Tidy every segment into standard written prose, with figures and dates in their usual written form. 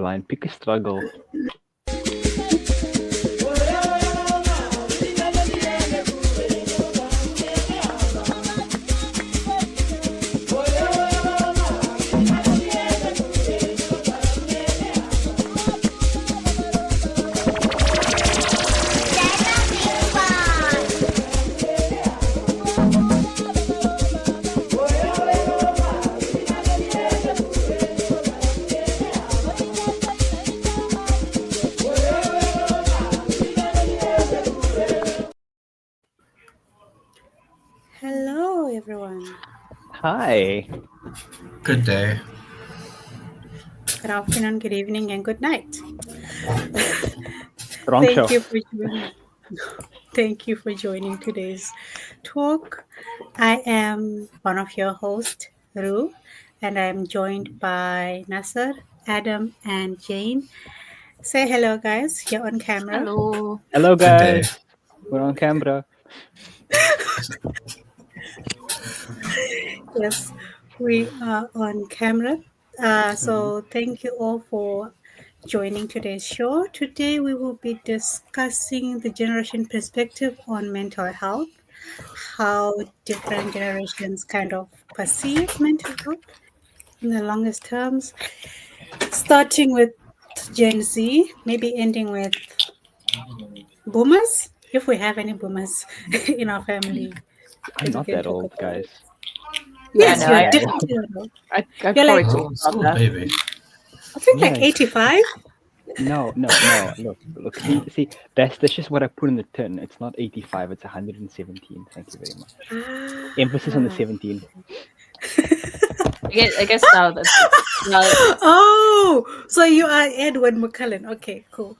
headline, pick a struggle. Hello, everyone. Hi. Good day. Good afternoon, good evening, and good night. Wrong show. Thank you for joining today's talk. I am one of your hosts, Ru, and I'm joined by Nasser, Adam, and Jane. Say hello, guys. You're on camera. Hello. Hello, Good day. guys. We're on camera. Yes, we are on camera. So thank you all for joining today's show. Today we will be discussing the generation perspective on mental health, how different generations kind of perceive mental health in the longest terms, starting with Gen Z, maybe ending with boomers, if we have any boomers in our family. I'm not that old, guys. Yes, no, you're I- definitely old. I'd You're probably like- talk Still about a that. baby. I think like Yeah. 85. No. Look. See, that's just what I put in the tin. It's not 85. It's 117. Thank you very much. Emphasis on the 17. I guess now that Oh, so you are Edward McCullen. Okay, cool.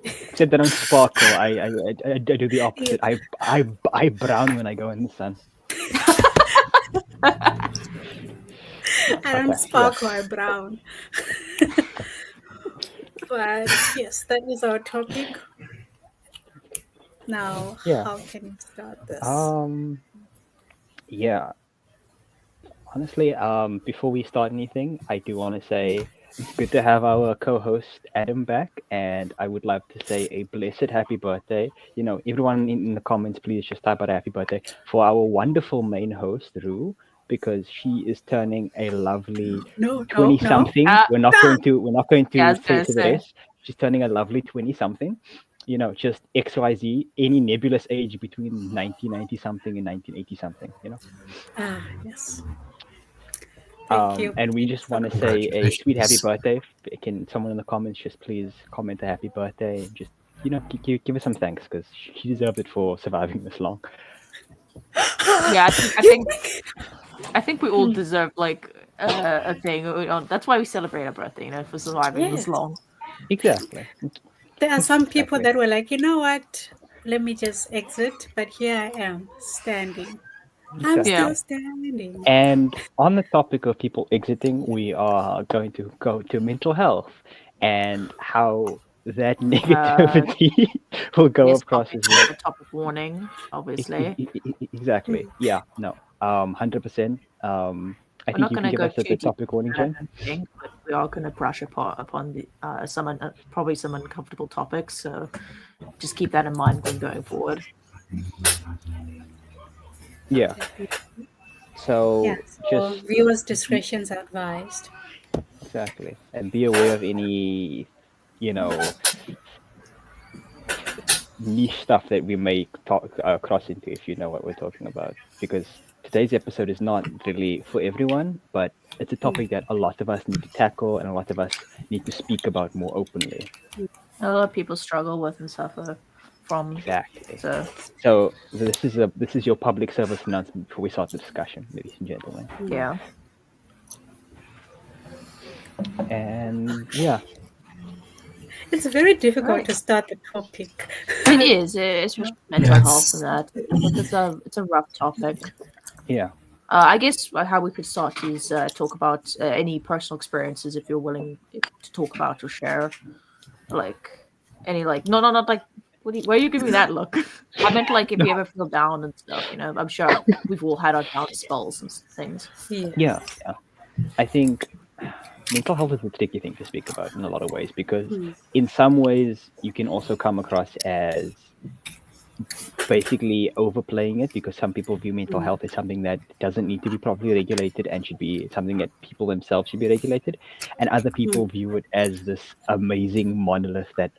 Except I don't sparkle. I do the opposite. I brown when I go in the sun. I don't Okay, sparkle, I brown. But yes, that is our topic. Now, Yeah. how can we start this? Yeah. Honestly, before we start anything, I do want to say it's good to have our co-host Adam back, and I would love to say a blessed happy birthday. You know, everyone in the comments, please just type out happy birthday for our wonderful main host Ru, because she is turning a lovely No. 20-something. We're not going to Yeah, I was say gonna to the say. rest. She's turning a lovely 20-something. You know, just XYZ, any nebulous age between 1990 something and 1980 something. You know. Yes. Thank you. And we just want to say a sweet happy Congratulations. birthday. Can someone in the comments just please comment a happy birthday and just give her some thanks, because she deserved it for surviving this long. yeah, I think we all deserve like a thing. That's why we celebrate our birthday, for surviving Yes. this long. Exactly. There are some people Exactly. that were like, you know what? Let me just exit. But here I am, standing. I'm Exactly. still standing. And on the topic of people exiting, we are going to go to mental health and how that negativity will go Yes, across as well. the topic warning, obviously. Exactly. Yeah. No. 100%. I We're think not you going can to give go us the too topic warning, Jane. deep, but we are going to brush upon the probably some uncomfortable topics. So just keep that in mind when going forward. Yeah. So Yeah, so just viewers' discretions are advised. exactly, and be aware of any, niche stuff that we may cross into, if you know what we're talking about. Because today's episode is not really for everyone, but it's a topic that a lot of us need to tackle and a lot of us need to speak about more openly. A lot of people struggle with and suffer from. Exactly. So this is your public service announcement before we start the discussion, ladies and gentlemen. yeah. And yeah. It's very difficult Right. to start the topic. It is. It's just mental health and that. It's a rough topic. Yeah. I guess how we could start is talk about any personal experiences, if you're willing to talk about or share, like any not like. Why are you giving me that look? I meant like if you ever feel down and stuff. I'm sure we've all had our down spells and things. Yeah. Yeah. I think mental health is a tricky thing to speak about in a lot of ways because Mm, in some ways you can also come across as basically overplaying it because some people view mental mm, health as something that doesn't need to be properly regulated and should be something that people themselves should be regulated, and other mm, people view it as this amazing monolith that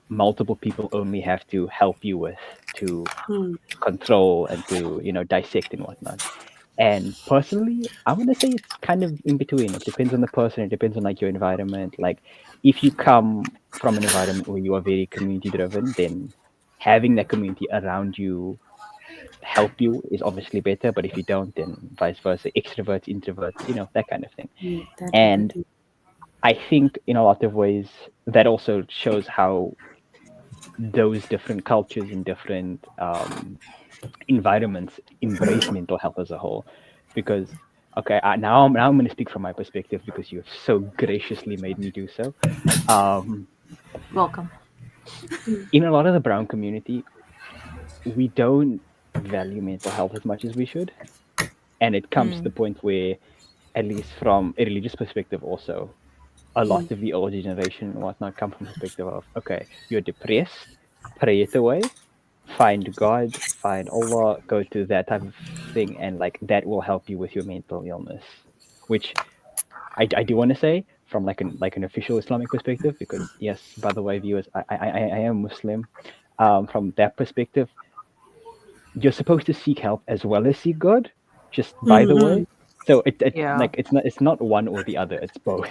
multiple people only have to help you with to mm, control and to dissect and whatnot. And personally, I'm gonna say it's kind of in between. It depends on the person. It depends on like your environment. Like if you come from an environment where you are very community driven, then having that community around you help you is obviously better. But if you don't, then vice versa. Extroverts, introverts, that kind of thing. that type of And thing. I think in a lot of ways that also shows how those different cultures and different environments embrace mental health as a whole. Because okay, now I'm going to speak from my perspective because you have so graciously made me do so. Um, Welcome. Mm, in a lot of the brown community, we don't value mental health as much as we should, and it comes to the Mm. point where, at least from a religious perspective, also a lot mm, of the older generation and whatnot come from the perspective of okay, you're depressed, pray it away, find God, find Allah, go to that type of thing, and like that will help you with your mental illness. Which I do want to say from like an official Islamic perspective, because yes, by the way, viewers, I am Muslim. From that perspective, you're supposed to seek help as well as seek God. Just by the mhm, way, so it Yeah. like it's not one or the other. It's both.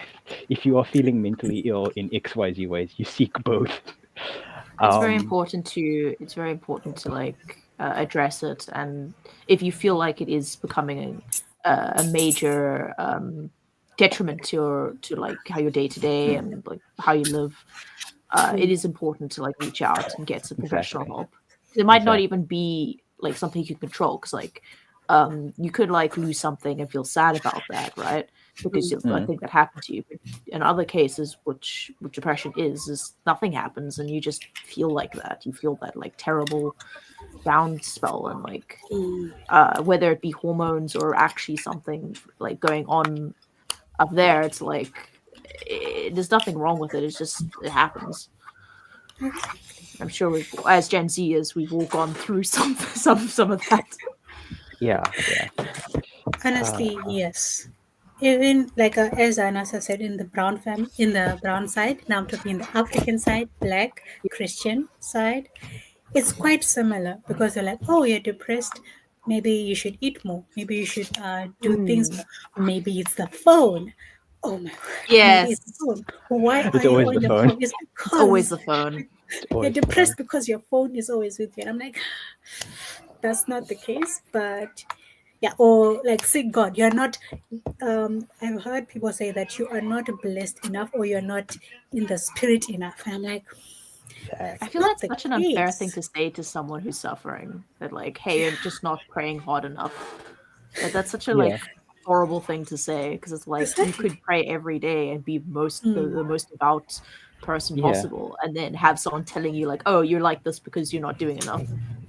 If you are feeling mentally ill in XYZ ways, you seek both. It's very Um, important to like address it, and if you feel like it is becoming a major detriment to like how your day to day and like how you live, it mm, is important to like reach out and get some professional exactly. help. It might not Exactly. even be like something you can control, because like you could like lose something and feel sad about that, right? Because mm, I Mm, think that happened to you. But in other cases, which depression is nothing happens and you just feel like that. You feel that like terrible down spell, and like mm. whether it be hormones or actually something like going on up there, it's like there's nothing wrong with it. It's just it happens. I'm sure we've, as Gen Zers, we've all gone through some of that. yeah, yeah. Honestly, yes. Even like as Anas has said, in the brown side, now I'm talking in the African side, black Christian side, it's quite similar because they're like, oh, you're depressed. Maybe you should eat more. Maybe you should do things Mm. more. Maybe it's the phone. Oh my word. Maybe it's the Yes, phone. Why It's are you always the on your phone. phone? It's it's always because the phone. It's you're always the phone. depressed because your phone is always with you. And I'm like, that's not the case. But yeah, or like say God, you're not. I've heard people say that you are not blessed enough or you're not in the spirit enough. And I'm like, Sad. I that's feel not that's the such an unfair thing case. to say to someone who's suffering. That like, hey, Yeah. you're just not praying hard enough. That's such a Yeah. like horrible thing to say, because it's like you Exactly. could pray every day and be Mm, the most devout person Yeah. possible, and then have someone telling you like, oh, you're like this because you're not doing enough.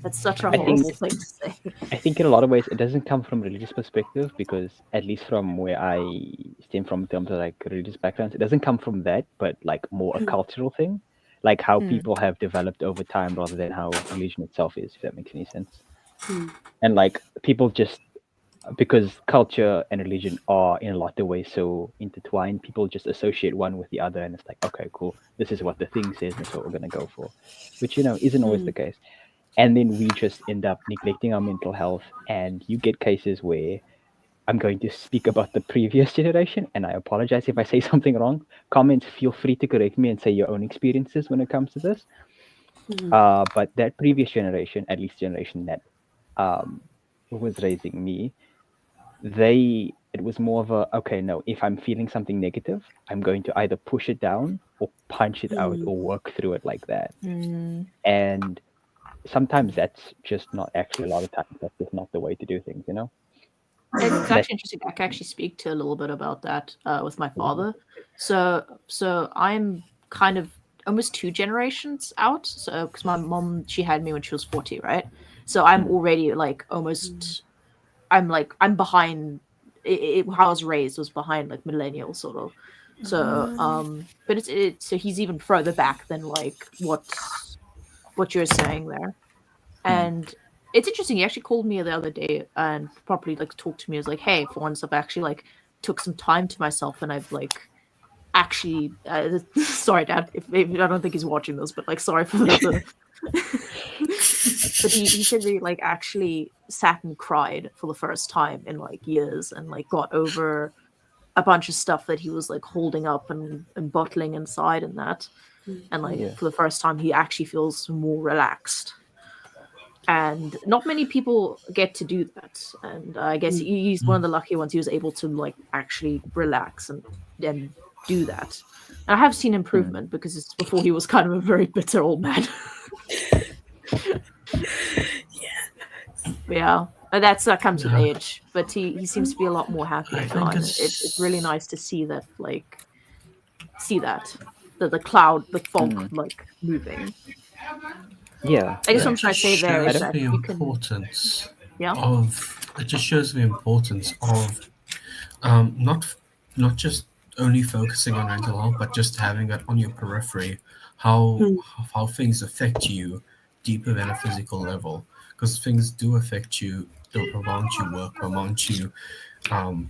That's such a I horrible think thing to say. I think in a lot of ways it doesn't come from religious perspective because at least from where I stem from in terms of like religious backgrounds, it doesn't come from that, but like more a mm, cultural thing, like how Mm. people have developed over time rather than how religion itself is, if that makes any sense. mm, And like people just because culture and religion are in a lot of ways so intertwined, people just associate one with the other, and it's like, okay, cool, this is what the thing says, and that's what we're gonna go for, which isn't always the mm, case. And then we just end up neglecting our mental health, and you get cases where I'm going to speak about the previous generation, and I apologize if I say something wrong. Comment, feel free to correct me and say your own experiences when it comes to this. mm, But that previous generation, at least generation that um, was raising me, it was more of a okay, no, if I'm feeling something negative, I'm going to either push it down or punch it out mm, or work through it like that. Mm. And sometimes that's just not actually, a lot of times that's just not the way to do things. It's That actually interesting. I can actually speak to a little bit about that with my father. So I'm kind of almost two generations out. So because my mom, she had me when she was 40, right? So I'm mm, already like mm, almost. I'm behind. How I was raised was behind like millennials sort of. So, but so he's even further back than like what you're saying there. And it's interesting. He actually called me the other day and properly like talked to me. As like, hey, for once I've actually like took some time to myself and I've like actually sorry, Dad, if I don't think he's watching this, but like sorry for the but he said that he like actually sat and cried for the first time in like years and like got over a bunch of stuff that he was like holding up and bottling inside and that. And like Yeah. for the first time he actually feels more relaxed. And not many people get to do that. And I guess he's one of the lucky ones. He was able to like actually relax and do that. And I have seen improvement because it's before he was kind of a very bitter old man. Yeah, but that comes with age. But he seems to be a lot more happier I now, think and it's really nice to see that the cloud, the fog, like moving. Yeah. I guess Yeah. what I'm trying to say there is shows that the you can, importance yeah, of it just shows the importance of not just only focusing on mental health, but just having that on your periphery, how how things affect you deeper than a physical level, because things do affect you around you work, around you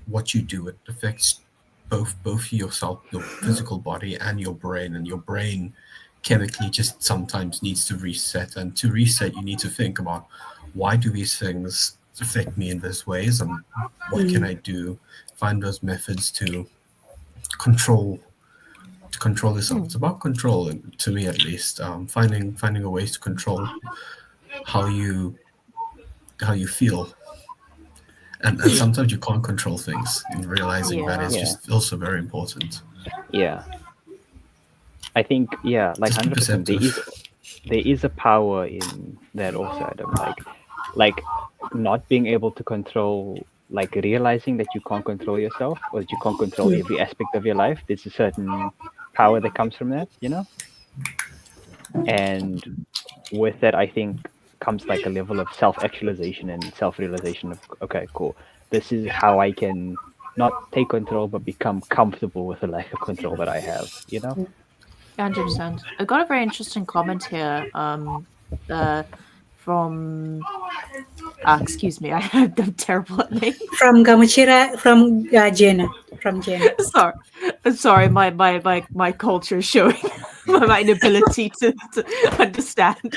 what you do. It affects both yourself, your physical body, and your brain chemically just sometimes needs to reset. And to reset, you need to think about, why do these things affect me in this ways, and what can I do? Find those methods to control yourself. It's about control, and to me at least, finding a way to control how you feel. And sometimes you can't control things, and realizing that is yeah, Yeah. just also very important. Yeah. I think, yeah, like Just be 100%. perceptive. There is a power in that also, Adam. Like not being able to control, like realizing that you can't control yourself or that you can't control every aspect of your life. There's a certain power that comes from that, you know. And with that, I think comes like a level of self-actualization and self-realization of, okay, cool. This is how I can not take control, but become comfortable with the lack of control that I have, you know. 100%. I got a very interesting comment here. From excuse me, I'm terrible at names. From Gamuchira, from Jenna, from Jenna. Sorry, sorry. My culture is showing my inability to understand.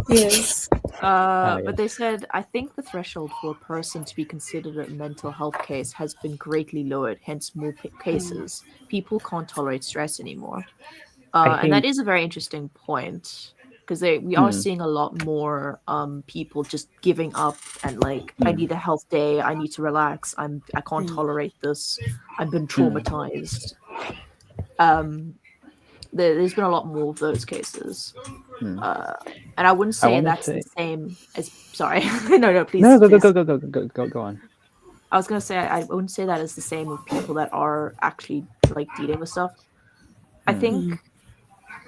Yes. But they said, I think the threshold for a person to be considered a mental health case has been greatly lowered, hence more cases. People can't tolerate stress anymore. I And that think, is a very interesting point because we are seeing a lot more people just giving up and like, I need a health day, I need to relax, I can't tolerate this, I've been traumatized. There's been a lot more of those cases. And I wouldn't I say want to that's the say, same as sorry. No, no, please, go, go, please. go, go, go, go, go, go on. I was gonna say I wouldn't say that as the same with people that are actually like dealing with stuff. I think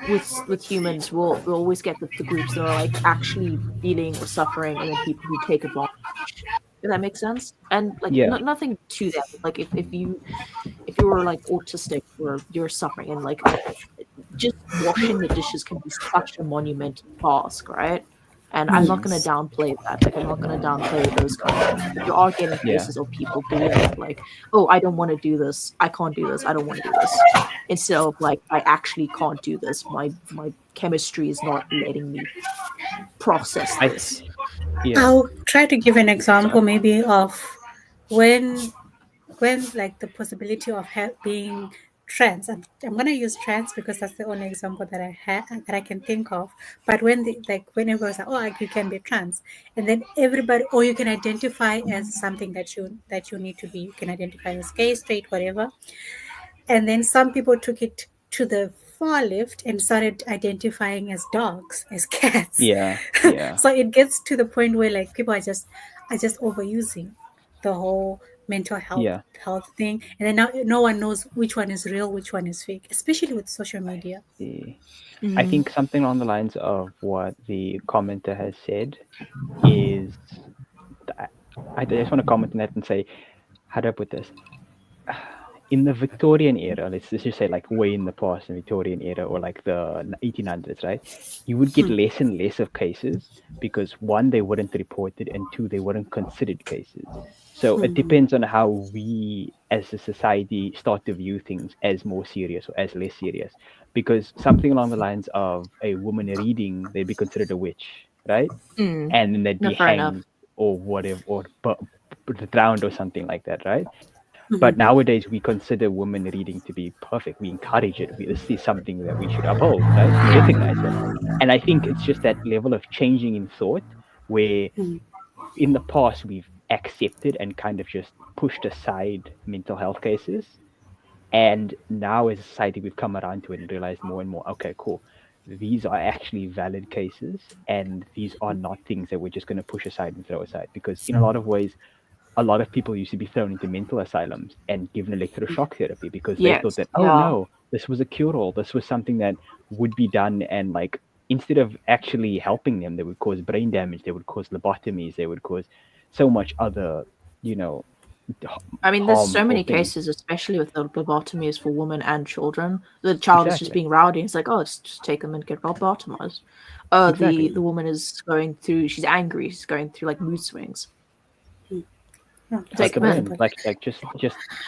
with humans we'll always get the groups that are like actually dealing or suffering, and then people who take advantage. If that makes sense. And like Yeah, nothing to that. Like if you were like autistic or you're suffering and like just washing the dishes can be such a monumental task, right? And I'm not going to Yes. downplay that. Like, I'm not going to downplay those kind of things. You are getting yeah, cases of people doing that, like, oh, I don't want to do this. I can't do this. I don't want to do this. Instead of like, I actually can't do this. My chemistry is not letting me process I, this. yeah, I'll try to give an so, example maybe of when like the possibility of being trans. I'm going to use trans because that's the only example that I can think of. But when like whenever it's like, oh, you can be trans, and then everybody, or you can identify as something that you need to be. You can identify as gay, straight, whatever. And then some people took it to the far left and started identifying as dogs, as cats. yeah, yeah, So it gets to the point where like people are just overusing the whole mental yeah. health thing, and then now no one knows which one is real, which one is fake, especially with social media. See. I Mm. think something along the lines of what the commenter has said is, I just want to comment on that and say, how do I put this? in the Victorian era, let's just say like way in the past, in Victorian era or like the 1800s, right? You would get less and less of cases because one, they weren't reported, and two, they weren't considered cases. So it depends on how we as a society start to view things as more serious or as less serious. Because something along the lines of a woman reading, they'd be considered a witch, right? Mm. And then they'd No, be fair enough. hanged or whatever, or drowned or something like that, right? But Mhm. nowadays, we consider women reading to be perfect. We encourage it. This is something that we should uphold, right? We Yeah. recognize it. And I think it's just that level of changing in thought where Mhm. in the past we've accepted and kind of just pushed aside mental health cases. And now as a society, we've come around to it and realized more and more, okay, cool. These are actually valid cases, and these are not things that we're just going to push aside and throw aside. Because in a lot of ways, a lot of people used to be thrown into mental asylums and given electroshock therapy because they thought Yes. that, oh Yeah. no, this was a cure all. This was something that would be done. And like, instead of actually helping them, they would cause brain damage, they would cause lobotomies, they would cause so much other, you know, I mean, there's so harmful many things. cases, especially with the lobotomies for women and children. The child is just Exactly. being rowdy. It's like, oh, let's just take them and get lobotomized. The Exactly. woman is going through. She's angry. She's going through like mood swings. Oh, It's Take like, a that's a man, brain, good like just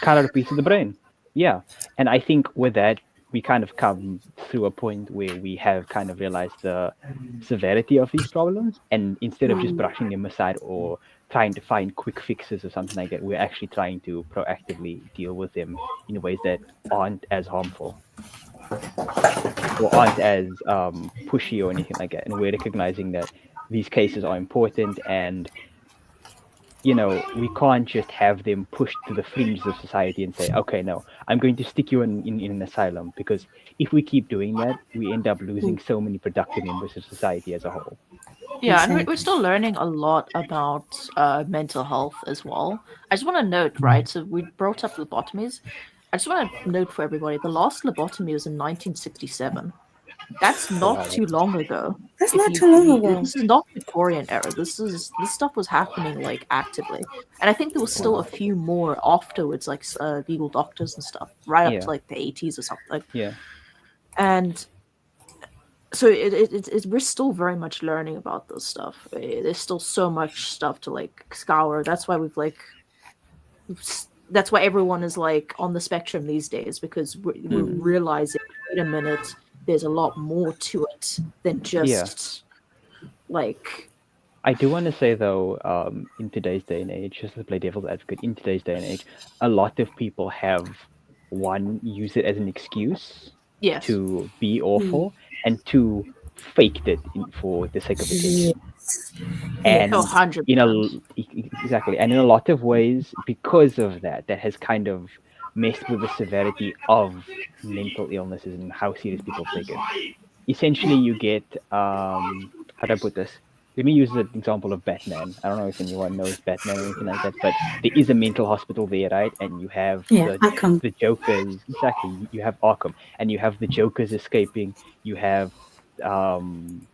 cut out a piece of the brain. Yeah. And I think with that, we kind of come through a point where we have kind of realized the severity of these problems, and instead of just point. brushing them aside or trying to find quick fixes or something like that, we're actually trying to proactively deal with them in ways that aren't as harmful or aren't as pushy or anything like that. And we're recognizing that these cases are important, and we can't just have them pushed to the fringes of society and say, okay, no, I'm going to stick you in an asylum. Because if we keep doing that, we end up losing so many productive members of society as a whole. yeah, and we're Exactly. still learning a lot about mental health as well. I just want to note, right? So we brought up lobotomies. I just want to note for everybody, the last lobotomy was in 1967. That's Oh, not wow. too long ago. That's If not you, too if long you, ago. this is not Victorian era. This stuff was happening like actively, and I think there was still a Wow. few more afterwards, like legal doctors and stuff, right up to Yeah. like the 80s or something. Yeah. And so we're still very much learning about this stuff. There's still so much stuff to like scour. That's why that's why everyone is like on the spectrum these days because we're Mm. realizing, wait a minute, there's a lot more to it than Yeah. just like I do want to say though, in today's day and age, just to play devil's advocate, in today's day and age, a lot of people have one, use it as an excuse yes, to be awful, and two, faked it for the sake of Yes. attention. oh, And Yes. 100%. exactly, and in a lot of ways, because of that, that has kind of messed with the severity of mental illnesses and how serious people take it. Essentially, you get how do I put this? Let me use the example of Batman. I don't know if anyone knows Batman or anything like that, but there is a mental hospital there, right? And you have Yeah, the I come. the Jokers. Exactly, you have Arkham, and you have the Jokers escaping. You have um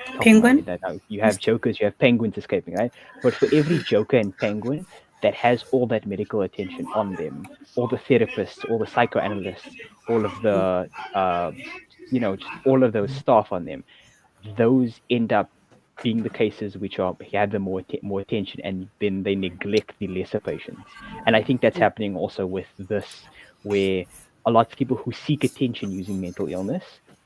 top of my Penguin? head that now. You have Jokers, you have Penguins escaping, right? But for every Joker and Penguin that has all that medical attention on them, all the therapists, all the psychoanalysts, all of the just all of those staff on them, those end up being the cases which are have the more attention, and then they neglect the lesser patients. And I think that's happening also with this, where a lot of people who seek attention using mental illness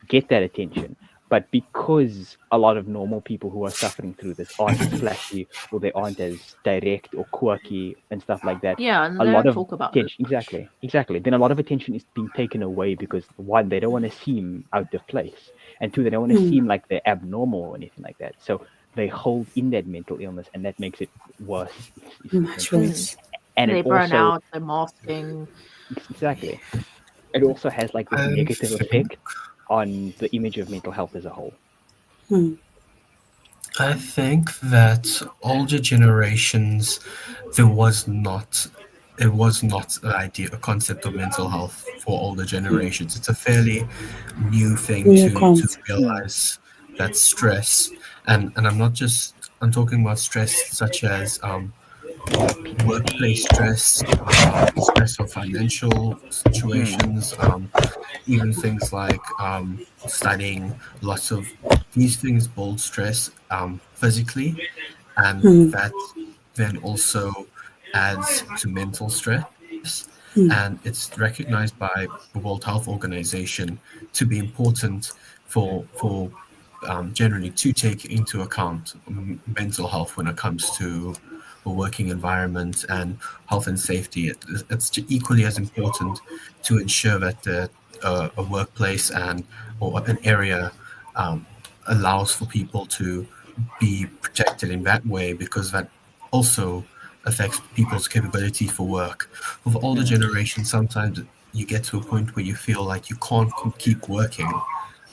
get that attention, but because a lot of normal people who are suffering through this aren't as flashy, or they aren't as direct or quirky and stuff like that, Yeah, and a they lot don't of talk about it attention, much. exactly, then a lot of attention is being taken away because, one, they don't want to seem out of place, and two, they don't want to seem like they're abnormal or anything like that. So they hold in that mental illness, and that makes it worse, Much essentially. Mm. worse. And it They burn also, out, they're masking. exactly, it also has like this I negative think effect on the image of mental health as a whole. Hmm. I think that older generations, there was not, it was not an idea, a concept of mental health for older generations. It's a fairly new thing New to concept. Mm, realize that stress, and I'm not just, I'm talking about stress such as workplace stress, stress of financial Mm. situations, even things like studying. Lots of these things build stress physically, and that then also adds to mental stress. And it's recognized by the World Health Organization to be important for generally to take into account mental health when it comes to a working environment and health and safety. It's equally as important to ensure that a workplace and or an area um, allows for people to be protected in that way, because that also affects people's capability for work. With older Mm. generations, sometimes you get to a point where you feel like you can't keep working.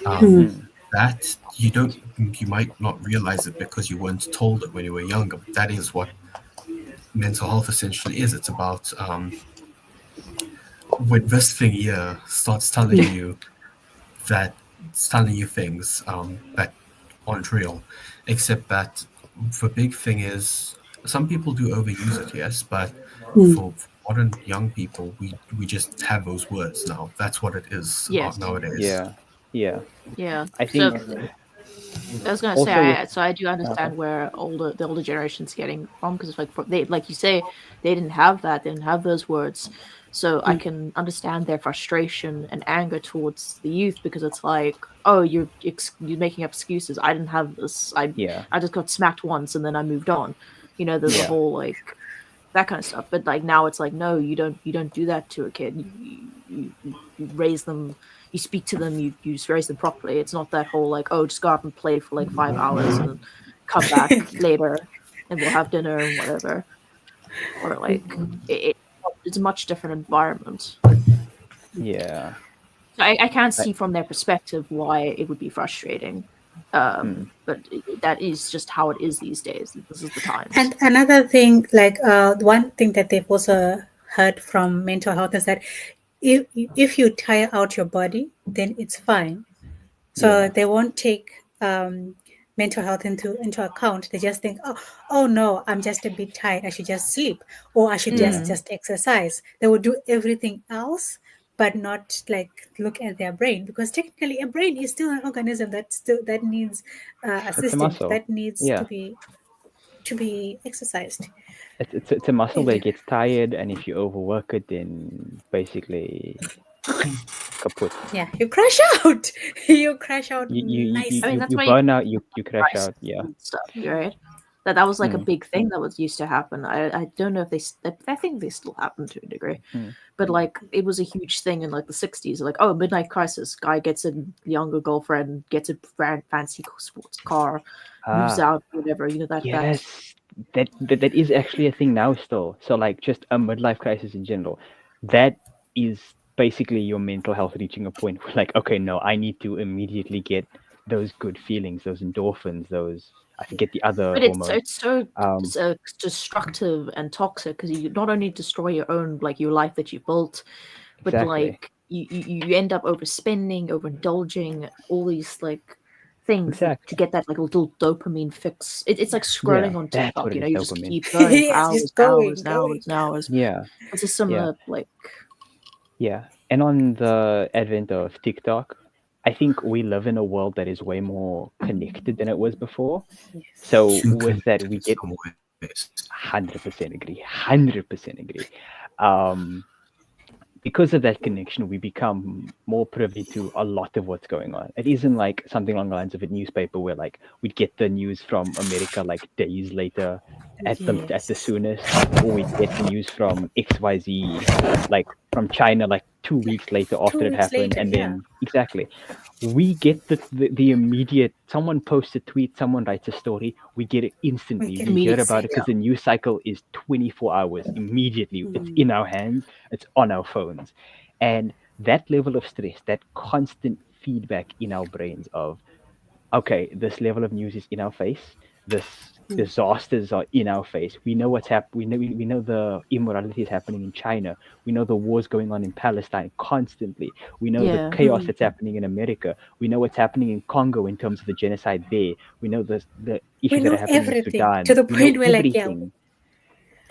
Mm. That you might not realize it because you weren't told it when you were younger, but that is what mental health essentially is. It's about when this thing here starts telling you that it's telling you things that aren't real, except that the big thing is some people do overuse it, yes, but for modern young people, we just have those words now. That's what it is Yes. nowadays. Yeah. Yeah. Yeah. I So think I was gonna say, also with so I do okay. understand where the older generation's getting from, because it's like they, like you say, they didn't have that, they didn't have those words, so I can understand their frustration and anger towards the youth, because it's like, oh, you're making up excuses. I didn't have this. Yeah. I just got smacked once and then I moved on. The Yeah. whole like that kind of stuff. But like now it's like, no, you don't do that to a kid. You raise them, you speak to them, you just raise them properly. It's not that whole like, oh, just go out and play for like 5 hours and then come back later and we'll have dinner and whatever. Or like it's a much different environment. Yeah. So I can't I, see from their perspective why it would be frustrating. mm. But that is just how it is these days. This is the times. And another thing, like one thing that they've also heard from mental health is that if you tire out your body, then it's fine. So Yeah. they won't take mental health into account. They just think, oh no, I'm just a bit tired. I should just sleep, or I should just Yeah. just exercise. They will do everything else, but not like look at their brain, because technically a brain is still an organism that needs It's a assistant, muscle. that needs Yeah. to be exercised. It's a muscle And that gets tired, and if you overwork it, then basically kaput. yeah, you crash out. You crash out I mean, nicely. that's You why you burn out. You crash crisis out. Yeah. and stuff, right? That was like a Mm. big thing that was used to happen. I don't know if I think they still happen to a degree, Mm. but like it was a huge thing in like the 60s. Like, oh, midnight crisis, guy gets a younger girlfriend, gets a fancy sports car, moves Ah. out, whatever. That Yes. That is actually a thing now still. So like just a midlife crisis in general. That is basically your mental health reaching a point where like, okay, no, I need to immediately get those good feelings, those endorphins, those I forget the other But it's hormone. it's so Um, destructive and toxic, because you not only destroy your own, like your life that you built, but exactly. like you end up overspending, overindulging, all these like things that to Exactly. get that like little dopamine fix. It's like Yeah, scrolling on that's what TikTok. it is, You just dopamine. keep going for Yes, hours, just hours, going, and going. hours and hours. Yeah, It's a yeah, similar like yeah. And on the advent of TikTok, I think we live in a world that is way more connected than it was before. Yes. So Too with that, connected we in get some ways. 100% agree, 100% agree. Um, because of that connection, we become more privy to a lot of what's going on. It isn't like something along the lines of a newspaper where like we'd get the news from America like days later at the Yes. soonest, or we'd get news from XYZ like from China like 2 weeks later Two after it weeks happened, later, and yeah. then exactly we get the immediate someone posts a tweet, someone writes a story, we get it We instantly, get we it hear immediate. about it inside. because the news cycle is 24 hours immediately, it's in our hands, it's on our phones. And that level of stress, that constant feedback in our brains of okay, this level of news is in our face. This disasters are in our face. We know what's happening. We know the immorality is happening in China. We know the wars going on in Palestine constantly. We know the Yeah. chaos that's happening in America. We know what's happening in Congo in terms of the genocide there. We know the We issues that are know happening in everything to Sudan. the We know point where, like, yeah, everything.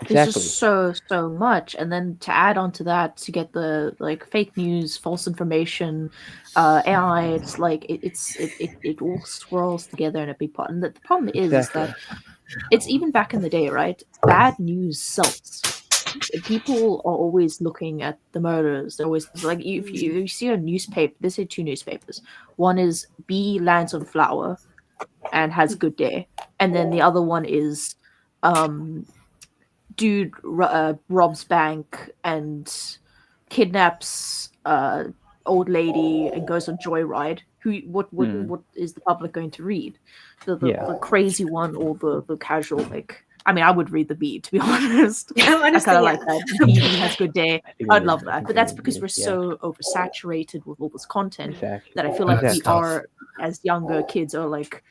There's Exactly. just so much, and then to add on to that, to get the like fake news, false information, AI. It's like it all swirls together in a big pot. And the problem is that Exactly. it's even back in the day, right? Bad news sells. People are always looking at the murders. They're always like, if you see a newspaper, they say two newspapers. One is B lands on flower and has a good day, and then the other one is um dude robs bank and kidnaps old lady and goes on joyride. Who Mm. what is the public going to read? Yeah. The crazy one or the casual, like, I mean, I would read the beat, to be honest. Yeah, I kind honestly, of yeah. like that. BB has good day. I think I'd we love I that. think But we that's would because agree. we're Yeah. so oversaturated with all this content Exactly. that I feel like That's we Exactly. tough. are, as younger kids, are like,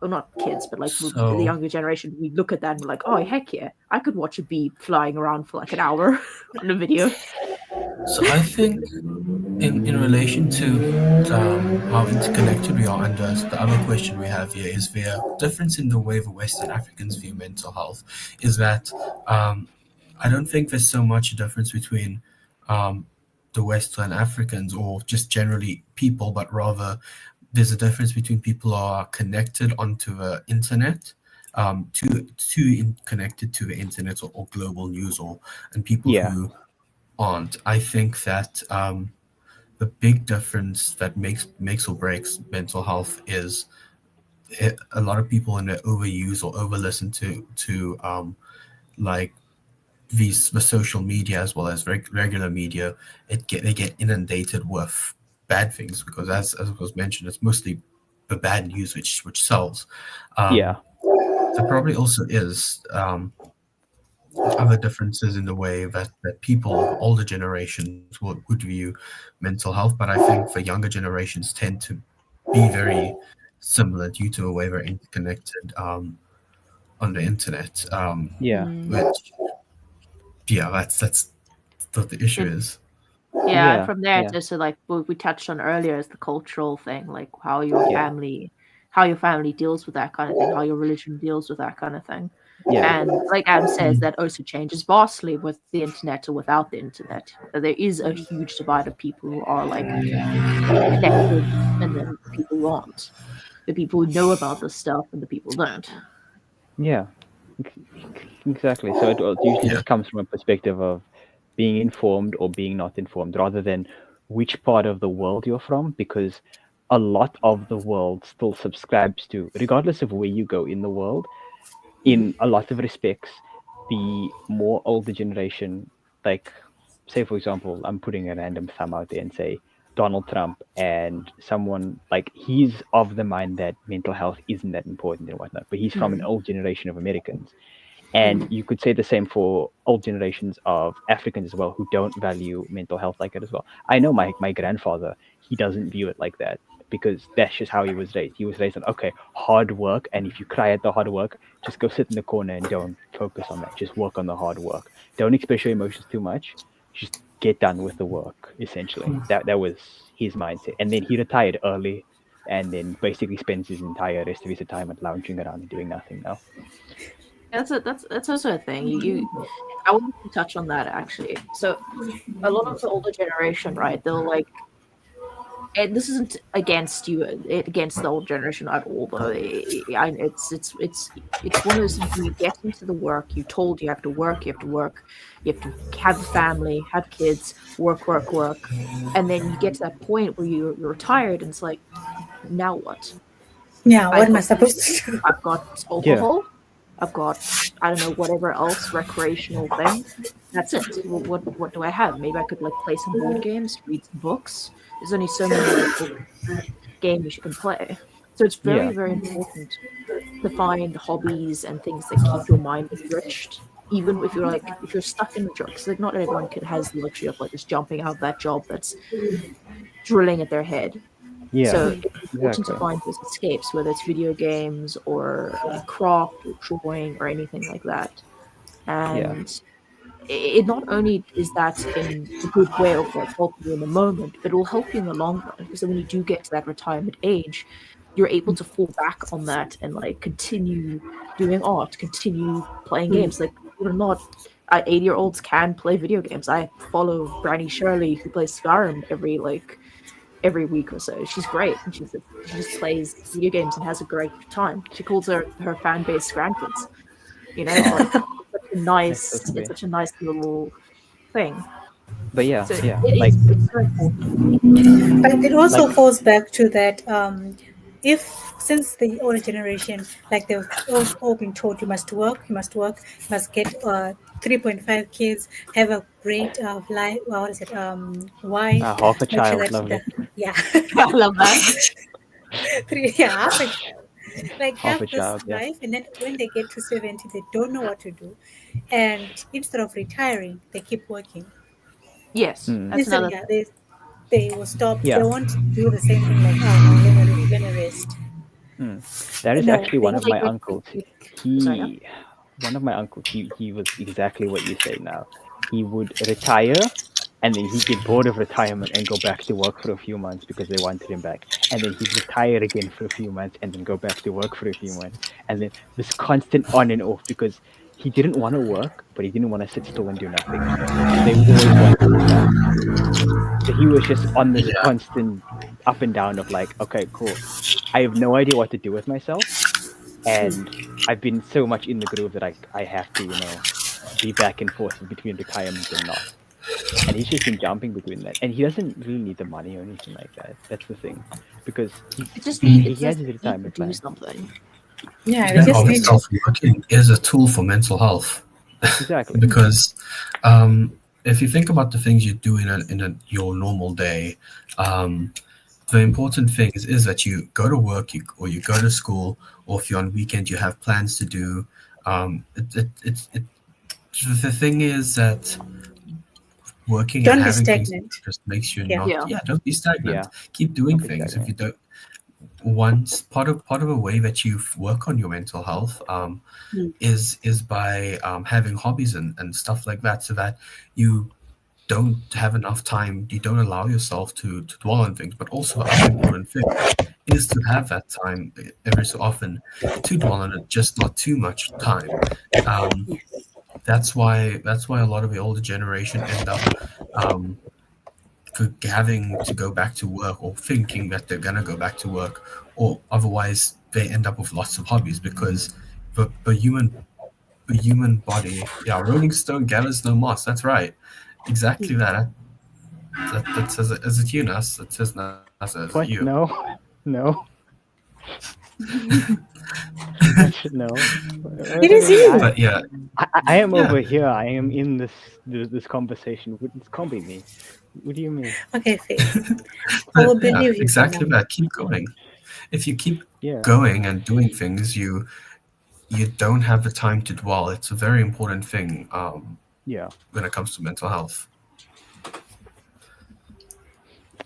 well, not kids, but like the So younger generation, we look at that and we're like, oh, heck yeah, I could watch a bee flying around for like an hour on a video. so I think in relation to how interconnected we are, and the other question we have here is the difference in the way the Western Africans view mental health is that I don't think there's so much a difference between um, the Western Africans or just generally people, but rather there's a difference between people who are connected onto the internet, connected to the internet or global news, or and people Yeah. who aren't. I think that the big difference that makes or breaks mental health is a lot of people in the overuse or over listen to like the social media as well as regular media. They get inundated with bad things because as was mentioned, it's mostly the bad news which sells. Yeah. Um, there probably also is other differences in the way that people of older generations would view mental health, but I think the younger generations tend to be very similar due to the way we're interconnected on the internet. Yeah. Mm. Which, yeah, that's what the issue And is. yeah, and Yeah. from there Yeah. to like what we touched on earlier is the cultural thing, like Yeah. how your family deals with that kind of thing, how your religion deals with that kind of thing. Yeah. And like Adam says, that also changes vastly with the internet or without the internet. There is a huge divide of people who are like connected and then people who aren't. The people who know about this stuff and the people who don't. Yeah. Exactly. So it usually Yeah. just comes from a perspective of being informed or being not informed, rather than which part of the world you're from, because a lot of the world still subscribes to, regardless of where you go in the world, in a lot of respects, the more older generation, like, say, for example, I'm putting a random thumb out there and say Donald Trump, and someone like he's of the mind that mental health isn't that important and whatnot, but he's from an Mm. old generation of Americans. And Mm. you could say the same for old generations of Africans as well, who don't value mental health like that as well. I know my grandfather, he doesn't view it like that because that's just how he was raised. He was raised on, okay, hard work, and if you cry at the hard work, just go sit in the corner and don't focus on that. Just work on the hard work. Don't express your emotions too much. Just get done with the work, essentially. That was his mindset. And then he retired early, and then basically spends his entire rest of his retirement lounging around and doing nothing now. That's also a thing. I wanted to touch on that actually. So a lot of the older generation, right? They'll like, and this isn't against you, against the old generation at all. Though it's one of those things when you get into the work, you're told you have to work, you have to work, you have to have a family, have kids, work, and then you get to that point where you're retired, and it's like, now what? Yeah, what I've am I got supposed to do? I've got Yeah. alcohol, I've got, I don't know, whatever else recreational thing. That's it. What do I have? Maybe I could like play some board games, read some books. There's only so many like games you can play. So it's Yeah. very important to find hobbies and things that keep your mind enriched. Even if you're like, if you're stuck in a job, because like not everyone can has the luxury of like just jumping out of that job that's drilling at their head. Yeah. So it's important to Exactly. find those escapes, whether it's video games or like craft or drawing or anything like that. Yeah. And it not only is that in a good way of like helping you in the moment, but it will help you in the long run. Because then when you do get to that retirement age, you're able to fall back on that and like continue doing art, continue playing games. Like believe it or not, 80-year-olds can play video games. I follow Granny Shirley, who plays Skyrim every week or so. She's great, and she just plays video games and has a great time. She calls her fan base grandkids. You know, Oh, like that's so it's sweet. such a nice little thing. But yeah, So yeah, like it's so important. But it also like falls back to that if since the older generation, like they've all been told you must get 3.5 kids, have a great life, what is it, wife, half a make sure child, that lovely. yeah, I love that. three, yeah, half a child. Like Half have a this child, yeah. life, and then when they get to 70, they don't know what to do. And instead of retiring, they keep working. Yes, Mm, that's Instead, another yeah, thing. they will stop. They yeah. won't do the same thing like, oh no, let me rest. Mm. That is No, actually one they of Or they my go uncles. to, sorry, yeah. He, one of my uncles, he was exactly what you say now. He would retire and then he'd get bored of retirement and go back to work for a few months because they wanted him back. And then he'd retire again for a few months and then go back to work for a few months. And then this constant on and off because he didn't want to work, but he didn't want to sit still and do nothing. So he always wanted to relax. So he was just on this Yeah, constant up and down of like, okay, cool. I have no idea what to do with myself, and I've been so much in the groove that I have to, be back and forth between retirement and not. And he's just been jumping between that, and he doesn't really need the money or anything like that. That's the thing, because It he has just his need to retirement do plan. something. yeah, they that just of need. itself working is a tool for mental health. Exactly. Because um, if you think about the things you do your normal day, um, the important thing is that you go to work, or you go to school, or if you're on weekend, you have plans to do. The thing is that working and Don't be having things stagnant. just makes you Yeah. not, Yeah. yeah, don't be stagnant. Yeah, Keep doing don't be things. If you stagnant. don't, once part of a way that you work on your mental health Mm. is by having hobbies and stuff like that, so that you don't have enough time, you don't allow yourself to dwell on things. But also, the other important thing is to have that time every so often to dwell on it, just not too much time. Um, that's why a lot of the older generation end up um, having to go back to work, or thinking that they're gonna go back to work, or otherwise they end up with lots of hobbies, because the human body, yeah, Rolling Stone gathers no moss. That's right, exactly that. That says it. Is it you, Nas? That says Nas as you. What? No, no. That should know. It is I, you. But yeah, I am yeah, over here. I am in this conversation. It can't be me. What do you mean? Okay, Faith. I but will yeah, believe you for exactly now. that. Keep going. If you keep Yeah, going and doing things, you don't have the time to dwell. It's a very important thing yeah, when it comes to mental health.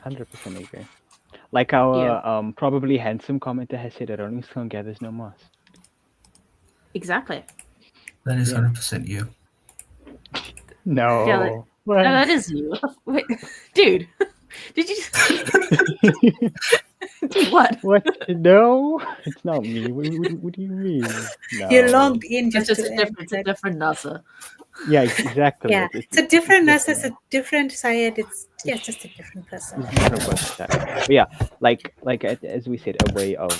100% agree. Like Yeah. our probably handsome commenter has said, a Rolling Stone gathers no moss. Exactly. That is Yeah. 100% you. Yeah. No. No, What? that is you. Wait, dude. Did you? Dude, what? What? No, it's not me. What do you mean? You No. logged in It's just just to a add different. It's a that. different NASA. Yeah, exactly. Yeah, It's it's a it's different us. It's different. a different Syed. It's yeah, It's, just a different person. it's a different person type. But yeah, as we said, a way of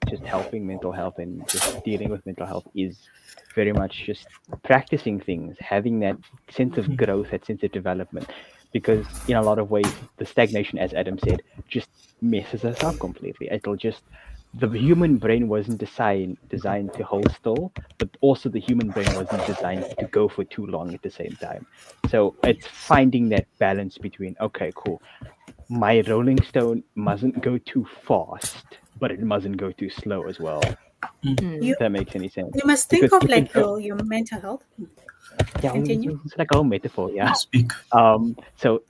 just helping mental health and just dealing with mental health is very much just practicing things, having that sense of growth, that sense of development. Because in a lot of ways, the stagnation, as Adam said, just messes us up completely. It'll just the human brain wasn't designed to hold still, but also the human brain wasn't designed to go for too long at the same time. So it's finding that balance between, okay, cool, my Rolling Stone mustn't go too fast, but it mustn't go too slow as well. You If that makes any sense. you must think Because of if it like go, your mental health. yeah, Continue. it's like a whole metaphor, yeah. Speak. So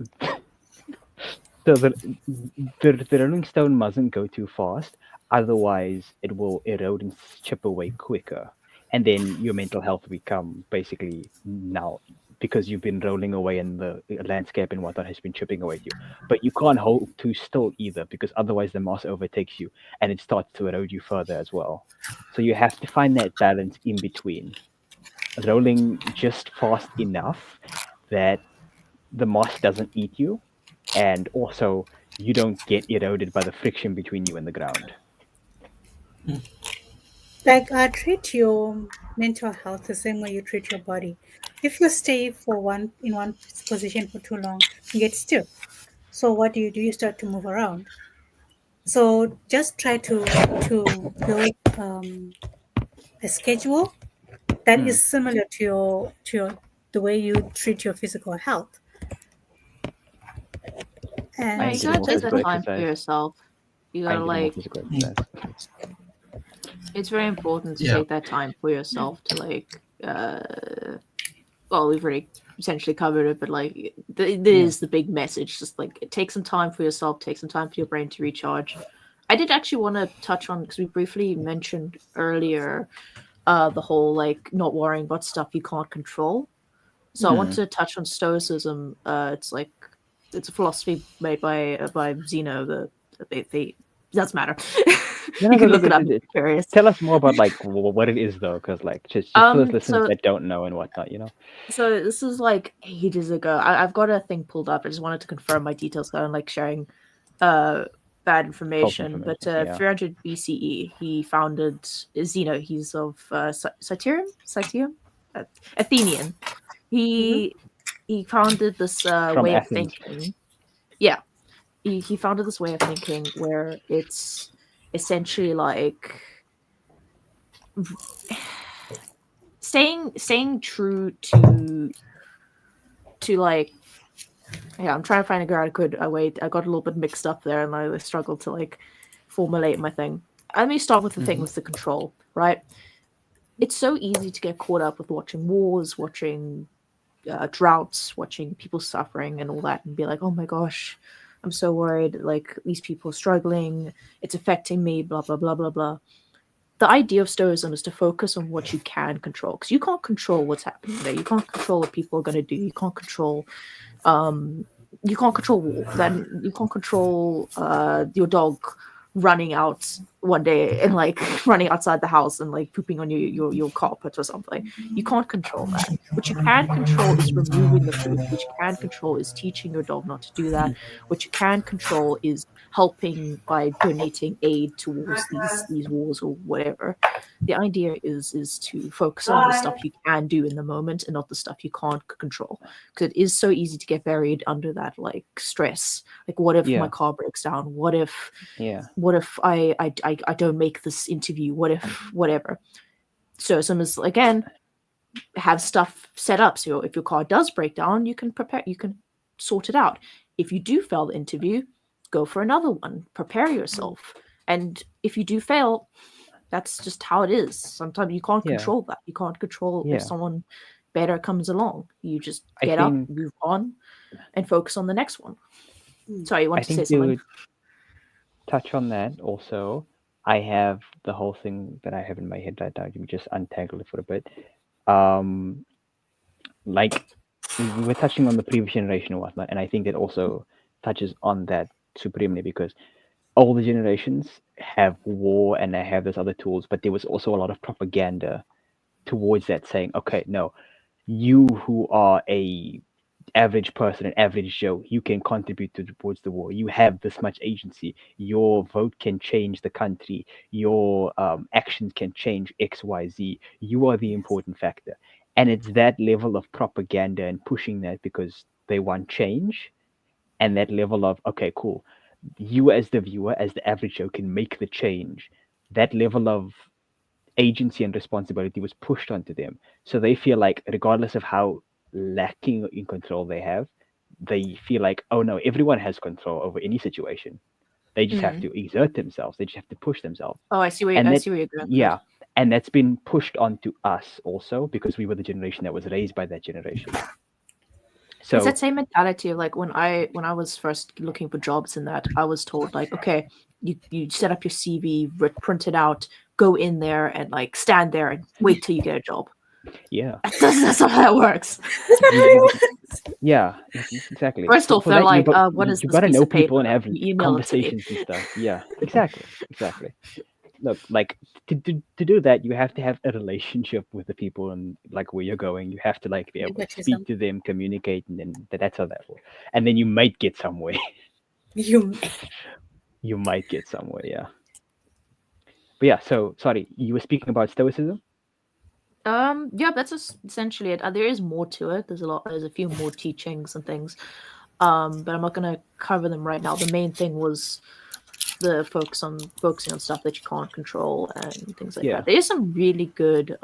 so the Rolling Stone mustn't go too fast, otherwise it will erode and chip away quicker, and then your mental health will become basically now because you've been rolling away and the landscape and whatnot has been chipping away at you. But you can't hold too still either because otherwise the moss overtakes you and it starts to erode you further as well. So you have to find that balance in between. rolling just fast enough that the moss doesn't eat you, and also you don't get eroded by the friction between you and the ground. Like, treat your mental health the same way you treat your body. If you stay for one in one position for too long, you get stiff. So what do? You start to move around. So just try to build a schedule that Mm. is similar to your the way you treat your physical health. I Yeah, And am you getting gotta more take physical that time for exercise. yourself. You I gotta am getting more like. physical exercise. It's very important to Yeah. take that time for yourself to like. Well, we've already essentially covered it, but like, there's the big message. Just like, take some time for yourself. Take some time for your brain to recharge. I did actually want to touch on, because we briefly mentioned earlier the whole like not worrying about stuff you can't control. So I wanted to touch on stoicism. It's a philosophy made by Zeno. They doesn't matter. No, You no, can no, look it up if you're curious. tell us more about like what it is though, because like just for those listeners So that don't know and whatnot, you know. so this is like ages ago. I've got a thing pulled up. I just wanted to confirm my details. So I don't like sharing bad False information. But information. Yeah. 300 BCE, he founded Zeno. He's of Citium, Athenian. He he founded this From way of Athens. thinking. Yeah, he founded this way of thinking where it's essentially like staying true to like, yeah, I'm trying to find a good way. I got a little bit mixed up there, and I struggled to like formulate my thing. Let me start with the thing with the control, right? It's so easy to get caught up with watching wars, watching droughts, watching people suffering, and all that, and be like, oh my gosh, I'm so worried. Like, these people are struggling. It's affecting me. Blah blah blah blah blah. The idea of stoicism is to focus on what you can control, because you can't control what's happening there. You can't control what people are going to do. You can't control war. Then you can't control your dog running out one day and like running outside the house and like pooping on your carpet or something. You can't control that. What you can control is removing the poop. What you can control is teaching your dog not to do that. What you can control is helping by donating aid towards these wars or whatever. The idea is to focus on the stuff you can do in the moment and not the stuff you can't control, because it is so easy to get buried under that like stress. Like, what if my Yeah. car breaks down? What if Yeah. I don't make this interview? What if whatever? So some is, again, have stuff set up so if your car does break down, you can prepare, you can sort it out. If you do fail the interview, go for another one. Prepare yourself. And if you do fail, that's just how it is. Sometimes you can't Yeah. control that. You can't control Yeah. if someone better comes along. You just I get up, think move on, and focus on the next one. Sorry, you I want to say think something? to touch on that also, I have the whole thing that I have in my head right now. Let me just untangle it for a bit. Um, like we were touching on the previous generation and whatnot, and I think that also touches on that supremely because all the generations have war and they have those other tools, but there was also a lot of propaganda towards that, saying, "Okay, no, you who are a average person, an average Joe, you can contribute towards the war. You have this much agency. Your vote can change the country. Your actions can change X, Y, Z. You are the important factor." And it's that level of propaganda and pushing that because they want change, and that level of, okay, cool, you as the viewer, as the average Joe, can make the change. That level of agency and responsibility was pushed onto them. So they feel like, regardless of how lacking in control they have, they feel like, oh no, everyone has control over any situation. They just have to exert themselves. They just have to push themselves. Oh, I see where And I that, see where you're going. yeah, and that's been pushed onto us also because we were the generation that was raised by that generation. It's So that same mentality of like when I was first looking for jobs and that I was told like, okay, you set up your CV, print it out, go in there and like stand there and wait till you get a job. yeah, That's not how that works. yeah, exactly. First off, For they're that, like, what is you this gotta piece know of paper? people and have You email it to me. conversations and stuff. Yeah, exactly. look, like to do that, you have to have a relationship with the people and like where you're going. You have to like be able to speak Nepotism. to them, communicate, and then that's how that will. And then you might get somewhere. You You might get somewhere, yeah. But yeah, so sorry, you were speaking about stoicism. Yeah, that's essentially it. There is more to it. There's a few more teachings and things. But I'm not gonna cover them right now. The main thing was the focusing on stuff that you can't control and things like Yeah, that. There's some really good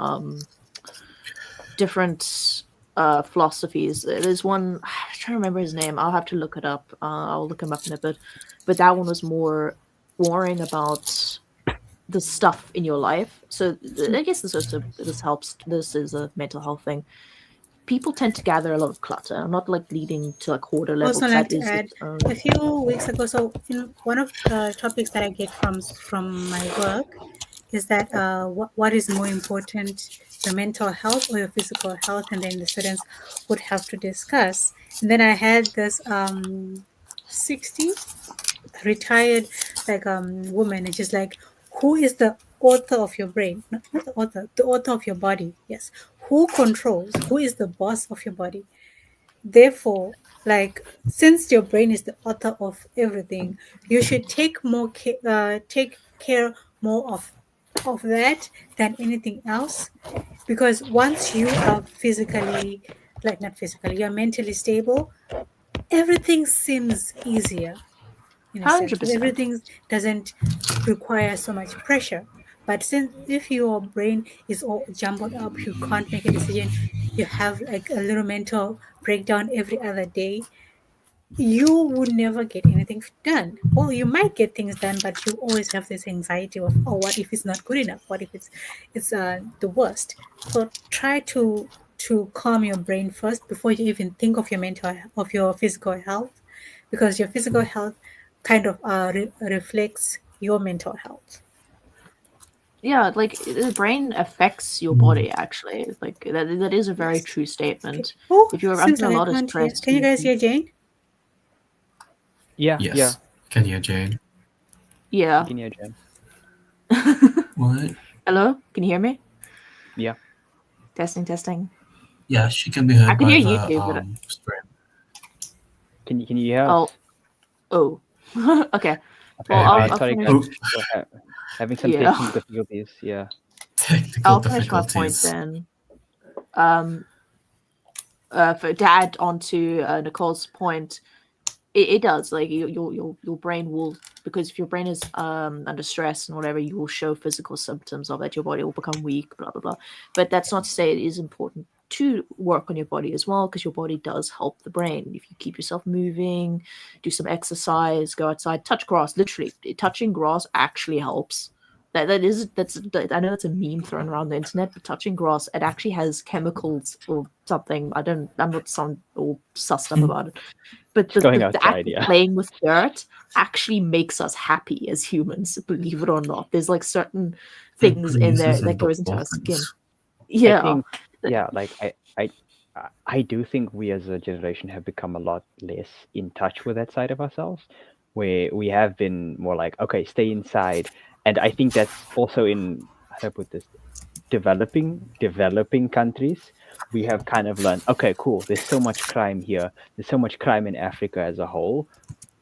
different philosophies. There's one I'm trying to remember his name. I'll have to look it up. I'll look him up in a bit. But that one was more worrying about the stuff in your life. So I guess this helps. This is a mental health thing. People tend to gather a lot of clutter. I'm not like leading to like hoarder level also because like that to is add its own. a few weeks ago. So one of the topics that I get from my work is that what is more important, your mental health or your physical health, and then the students would have to discuss. And then I had this 60 retired like woman, and she's like, who is the author of your brain? Not the author of your body. Yes, who controls, who is the boss of your body? Therefore, like, since your brain is the author of everything, you should take care more of that than anything else. Because once you are physically, like not physically, you're mentally stable, everything seems easier in a sense, Hundred because percent. everything doesn't require so much pressure. But since if your brain is all jumbled up, you can't make a decision, you have like a little mental breakdown every other day, you would never get anything done. Well, you might get things done, but you always have this anxiety of, oh, what if it's not good enough? What if it's the worst? So try to calm your brain first before you even think of your physical health, because your physical health kind of reflects your mental health. Yeah, like the brain affects your body. Actually, like that is a very Yes. true Okay. statement. Oh, If you're seems under a like I lot of can't hear. stress, Can you guys hear Jane? yeah, yeah. Yes. Can you, Jane? You yeah. can hear Jen. What? Hello, can you hear me? Yeah. Testing, testing. Yeah, she can be I heard can by hear you the too, but stream. Can you hear us? oh, oh. Okay. Well, Okay. Hey, wait. I'll Sorry finish. guys, Oh, we're having some Yeah, technical difficulties. Yeah. technical I'll finish my point difficulties. then. Um, to add on to Nicole's point, it does like your brain will, because if your brain is under stress and whatever, you will show physical symptoms of that. Your body will become weak, blah blah blah. But that's not to say it is important to work on your body as well, because your body does help the brain. If you keep yourself moving, do some exercise, go outside, touch grass. Literally, touching grass actually helps. I know that's a meme thrown around the internet, but touching grass, it actually has chemicals or something. I'm not sound all sussed up about it, but Just going the act outside, of yeah. playing with dirt actually makes us happy as humans, believe it or not. There's like certain It things in there releases that goes into our skin. endorphins. I Yeah. think, yeah, like I do think we as a generation have become a lot less in touch with that side of ourselves, where we have been more like, okay, stay inside. And I think that's also in, how do I put this, developing countries. We have kind of learned, okay, cool, there's so much crime here. There's so much crime in Africa as a whole.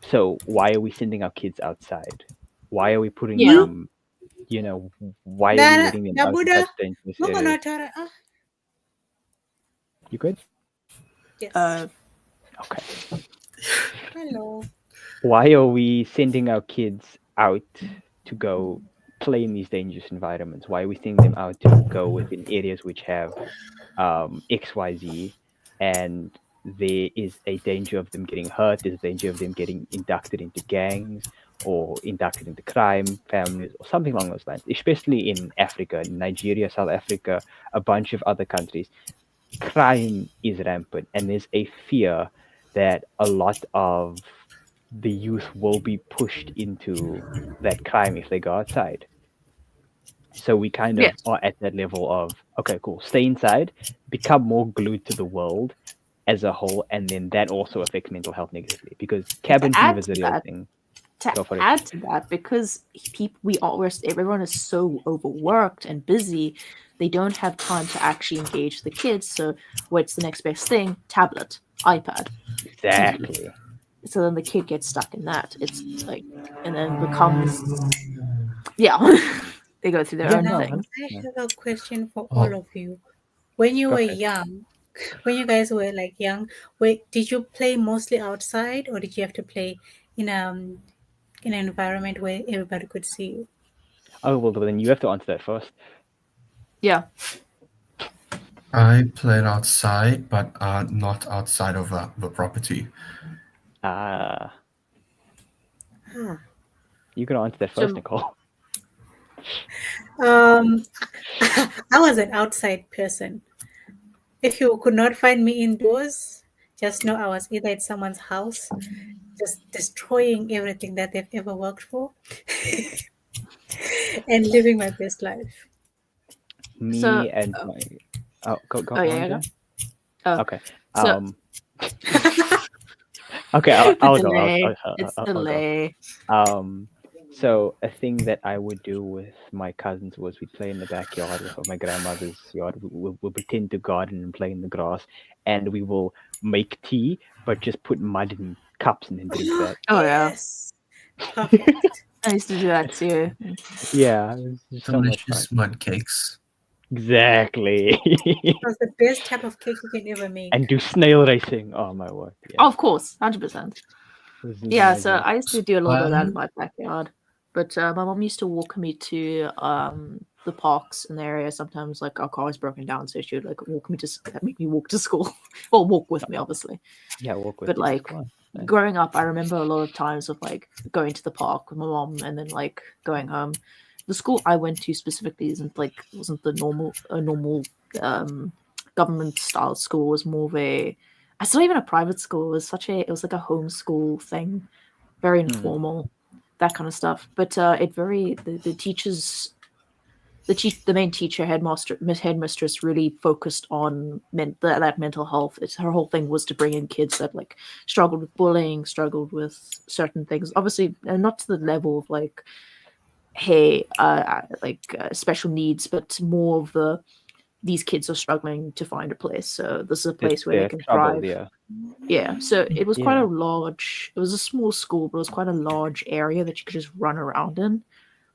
So why are we sending our kids outside? Why are we putting Yeah. You, them, why are we Dara, letting them out in Nabuda, such dangerous Mama areas? Natara. You good? Yes. Okay. Hello. Why are we sending our kids out to go play in these dangerous environments? Why are we sending them out to go within areas which have XYZ, and there is a danger of them getting hurt, there's a danger of them getting inducted into gangs or inducted into crime families or something along those lines, especially in Africa, Nigeria, South Africa, a bunch of other countries. Crime is rampant, and there's a fear that a lot of the youth will be pushed into that crime if they go outside. So we kind of Yes. are at that level of, okay, cool, stay inside, become more glued to the world as a whole, and then that also affects mental health negatively, because And to cabin fever add is to a real that, thing. to Go for it. add to that, because everyone is so overworked and busy, they don't have time to actually engage the kids. So what's the next best thing? Tablet, iPad, TV. Exactly. So then the kid gets stuck in that. It's like, and then becomes, yeah, they go through their Yeah, own no, thing. I 100%. have a question for all Oh, of you. When you Go were ahead. young, when you guys were like young, wait, did you play mostly outside, or did you have to play in in an environment where everybody could see you? Oh, well, then you have to answer that first. Yeah. I played outside, but not outside of the property. Ah, Ah. you can answer that first, So Nicole. Um, I was an outside person. If you could not find me indoors, just know I was either at someone's house, just destroying everything that they've ever worked for, and living my best life. Me so and my. Oh, go oh on, yeah, yeah. Jen. Oh, Okay. so Um. Okay, I'll go. delay. It's I'll go. delay. Um, so a thing that I would do with my cousins was we'd play in the backyard of my grandmother's yard. We'll pretend to garden and play in the grass, and we will make tea, but just put mud in cups and then drink that. Oh yeah, Yes. Perfect. I used to do that too. Yeah, it was just so much fun. Delicious mud cakes. Exactly. It was the best type of cake you can ever make. And do snail racing. Oh my word. Yeah, Oh, of course, 100%. this is Yeah, so amazing. I used to do a little bit of that in Fun. my backyard, but my mom used to walk me to the parks in the area. Sometimes, like our car was broken down, so she would like walk me to make me walk to school, or walk with me, obviously. Yeah, walk with But you. like Come on. Nice. growing up, I remember a lot of times of like going to the park with my mom and then like going home. The school I went to specifically wasn't the normal government style school. It was more of it's not even a private school. It was like a homeschool thing, very informal, that kind of stuff. But the teachers, the main teacher, headmistress, really focused on that mental health. Her whole thing was to bring in kids that like struggled with bullying, struggled with certain things. Obviously, not to the level of like, hey, special needs, but more of these kids are struggling to find a place. So this is a place where they They're can troubled, thrive. yeah. Yeah, so it was quite Yeah. it was a small school, but it was quite a large area that you could just run around in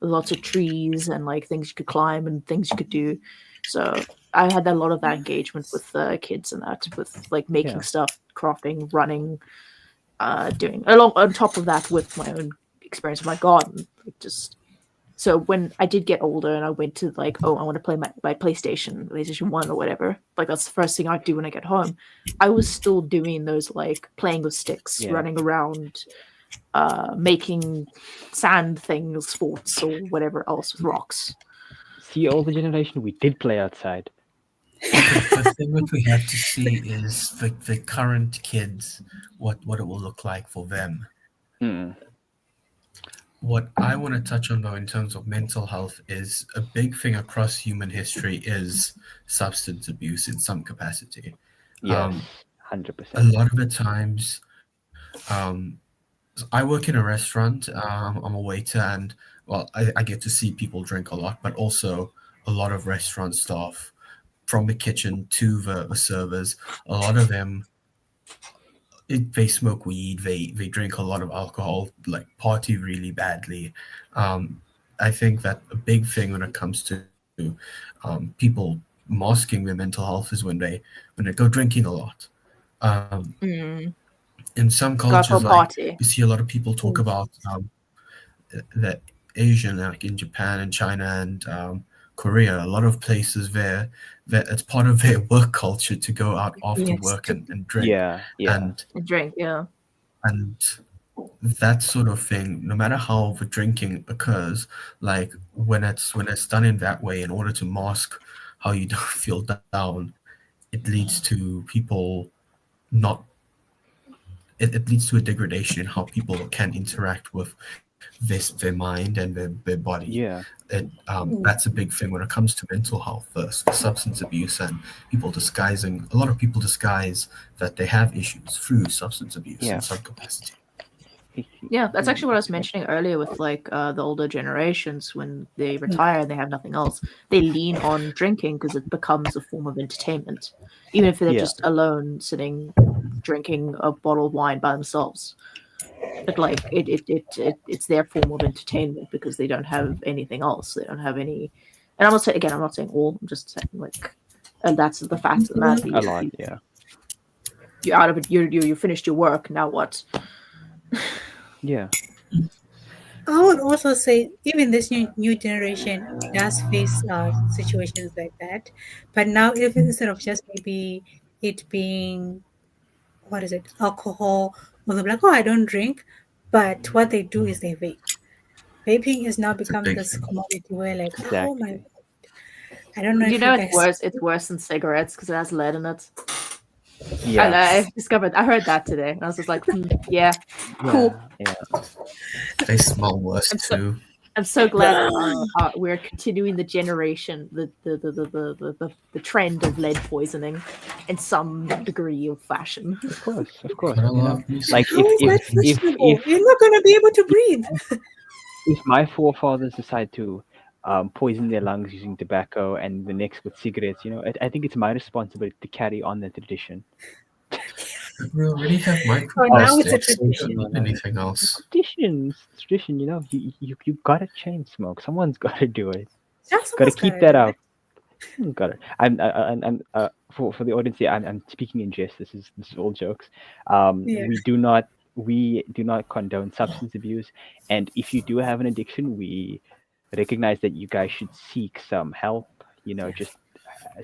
with lots of trees and like things you could climb and things you could do. So I had a lot of that engagement with the kids and that, with like making Yeah. stuff, crafting, running, doing along on top of that with my own experience of my garden. Like just so when I did get older and I went to like, oh, I want to play my PlayStation 1 or whatever, like that's the first thing I'd do when I get home. I was still doing those like playing with sticks, Yeah. running around, making sand things, sports or whatever else with rocks. See, older generation, we did play outside. The thing that we have to see is the current kids, what it will look like for them. Mm. What I want to touch on though in terms of mental health is a big thing across human history is substance abuse in some capacity. Yes, A 100%. lot of the times, I work in a restaurant. I'm a waiter, and well, I get to see people drink a lot, but also a lot of restaurant staff, from the kitchen to the servers. A lot of them, they smoke weed. They drink a lot of alcohol, like party really badly. I think that a big thing when it comes to people masking their mental health is when they go drinking a lot. In some Go for a cultures, like party. you see a lot of people talk about that Asian, like in Japan and China and Korea, a lot of places there that it's part of their work culture to go out after Yes, work to and drink. Yeah, yeah. And drink. Yeah. that sort of thing, no matter how the drinking occurs, like when it's done in that way, in order to mask how you don't feel down, it leads to people not. It leads to a degradation in how people can interact with their mind and their body. Yeah. That's a big thing when it comes to mental health. Substance abuse and a lot of people disguise that they have issues through substance abuse Yeah. in some capacity. Yeah, that's actually what I was mentioning earlier with like the older generations when they retire and they have nothing else. They lean on drinking because it becomes a form of entertainment, even if they're Yeah, just alone sitting drinking a bottle of wine by themselves. But like it's their form of entertainment because they don't have anything else. They don't have any. And I'm not saying again. I'm not saying all. I'm just saying like, and that's the fact of the matter. a lot. Yeah, You're out of it. You finished your work. Now what? yeah, I would also say even this new generation does face situations like that, but now if instead of just maybe it being what is it alcohol, or they're like, oh, I don't drink, but what they do is they vape. Vaping has now It's a become big this thing. commodity where like, oh my, exactly. I don't know You if you know it's guys. worse. It's worse than cigarettes because it has lead in it. Yeah, I discovered. I heard that today, and I was just like, yeah, cool. yeah, yeah. They smell worse I'm so too. I'm so glad that we're continuing the generation, the trend of lead poisoning, in some degree of fashion. Of course. Gotta You know, love me some like How is that if fashionable? You're not going to be able to breathe. if my forefathers decide to poison their lungs using tobacco and the next with cigarettes, I think it's my responsibility to carry on the tradition. We already have So now it's a microplastics, so we don't tradition. need anything else. Tradition. You gotta chain smoke. Someone's gotta do it. Just Gotta someone's got keep to that do out. it. Got it. I'm for the audience here. I'm speaking in jest. This is all jokes. Yeah. We do not condone substance abuse, and if you do have an addiction, we recognize that you guys should seek some help. Just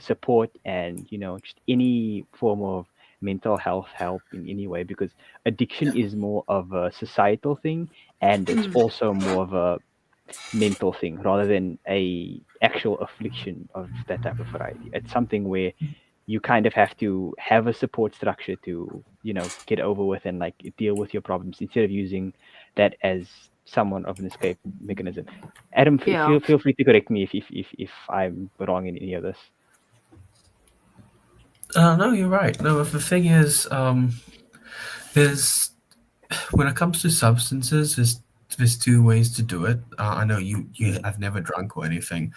support and just any form of mental health help in any way because addiction is more of a societal thing and it's also more of a mental thing rather than a actual affliction of that type of variety. It's something where you kind of have to have a support structure to get over with and like deal with your problems instead of using that as someone of an escape mechanism. Adam, Yeah, feel free to correct me if I'm wrong in any of this. No, you're right. No, the thing is, there's when it comes to substances, there's two ways to do it. I know you have never drunk or anything,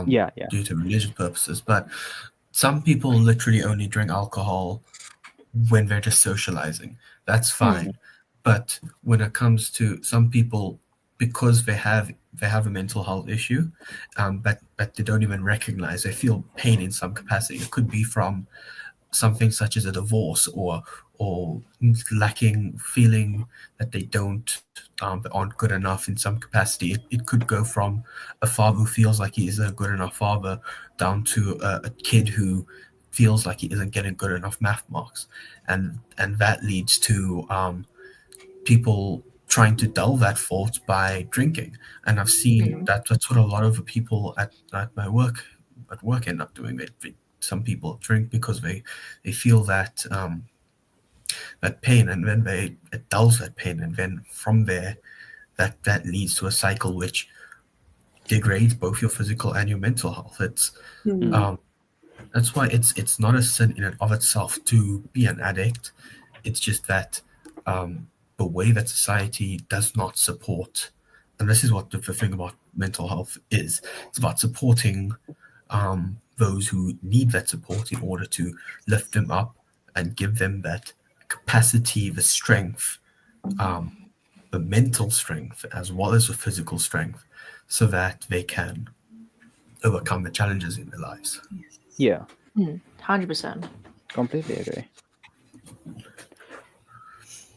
Yeah, yeah. due to religious purposes, but some people literally only drink alcohol when they're just socializing. That's Hmm. fine. But when it comes to some people, because they have a mental health issue, but they don't even recognize, they feel pain in some capacity. It could be from something such as a divorce or lacking feeling that they aren't good enough in some capacity. It could go from a father who feels like he isn't a good enough father down to a kid who feels like he isn't getting good enough math marks, and that leads to people trying to dull that fault by drinking. And I've seen mm, that that's what a lot of the people at my work end up doing. Some people drink because they feel that pain, and then it dulls that pain, and then from there that leads to a cycle which degrades both your physical and your mental health. It's Hmm. Hmm. um, that's why it's not a sin in and of itself to be an addict. It's just that the way that society does not support, and this is what the thing about mental health is. It's about supporting those who need that support in order to lift them up and give them that capacity, the strength, um, the mental strength, as well as the physical strength, so that they can overcome the challenges in their lives. Yeah, 100%. completely agree.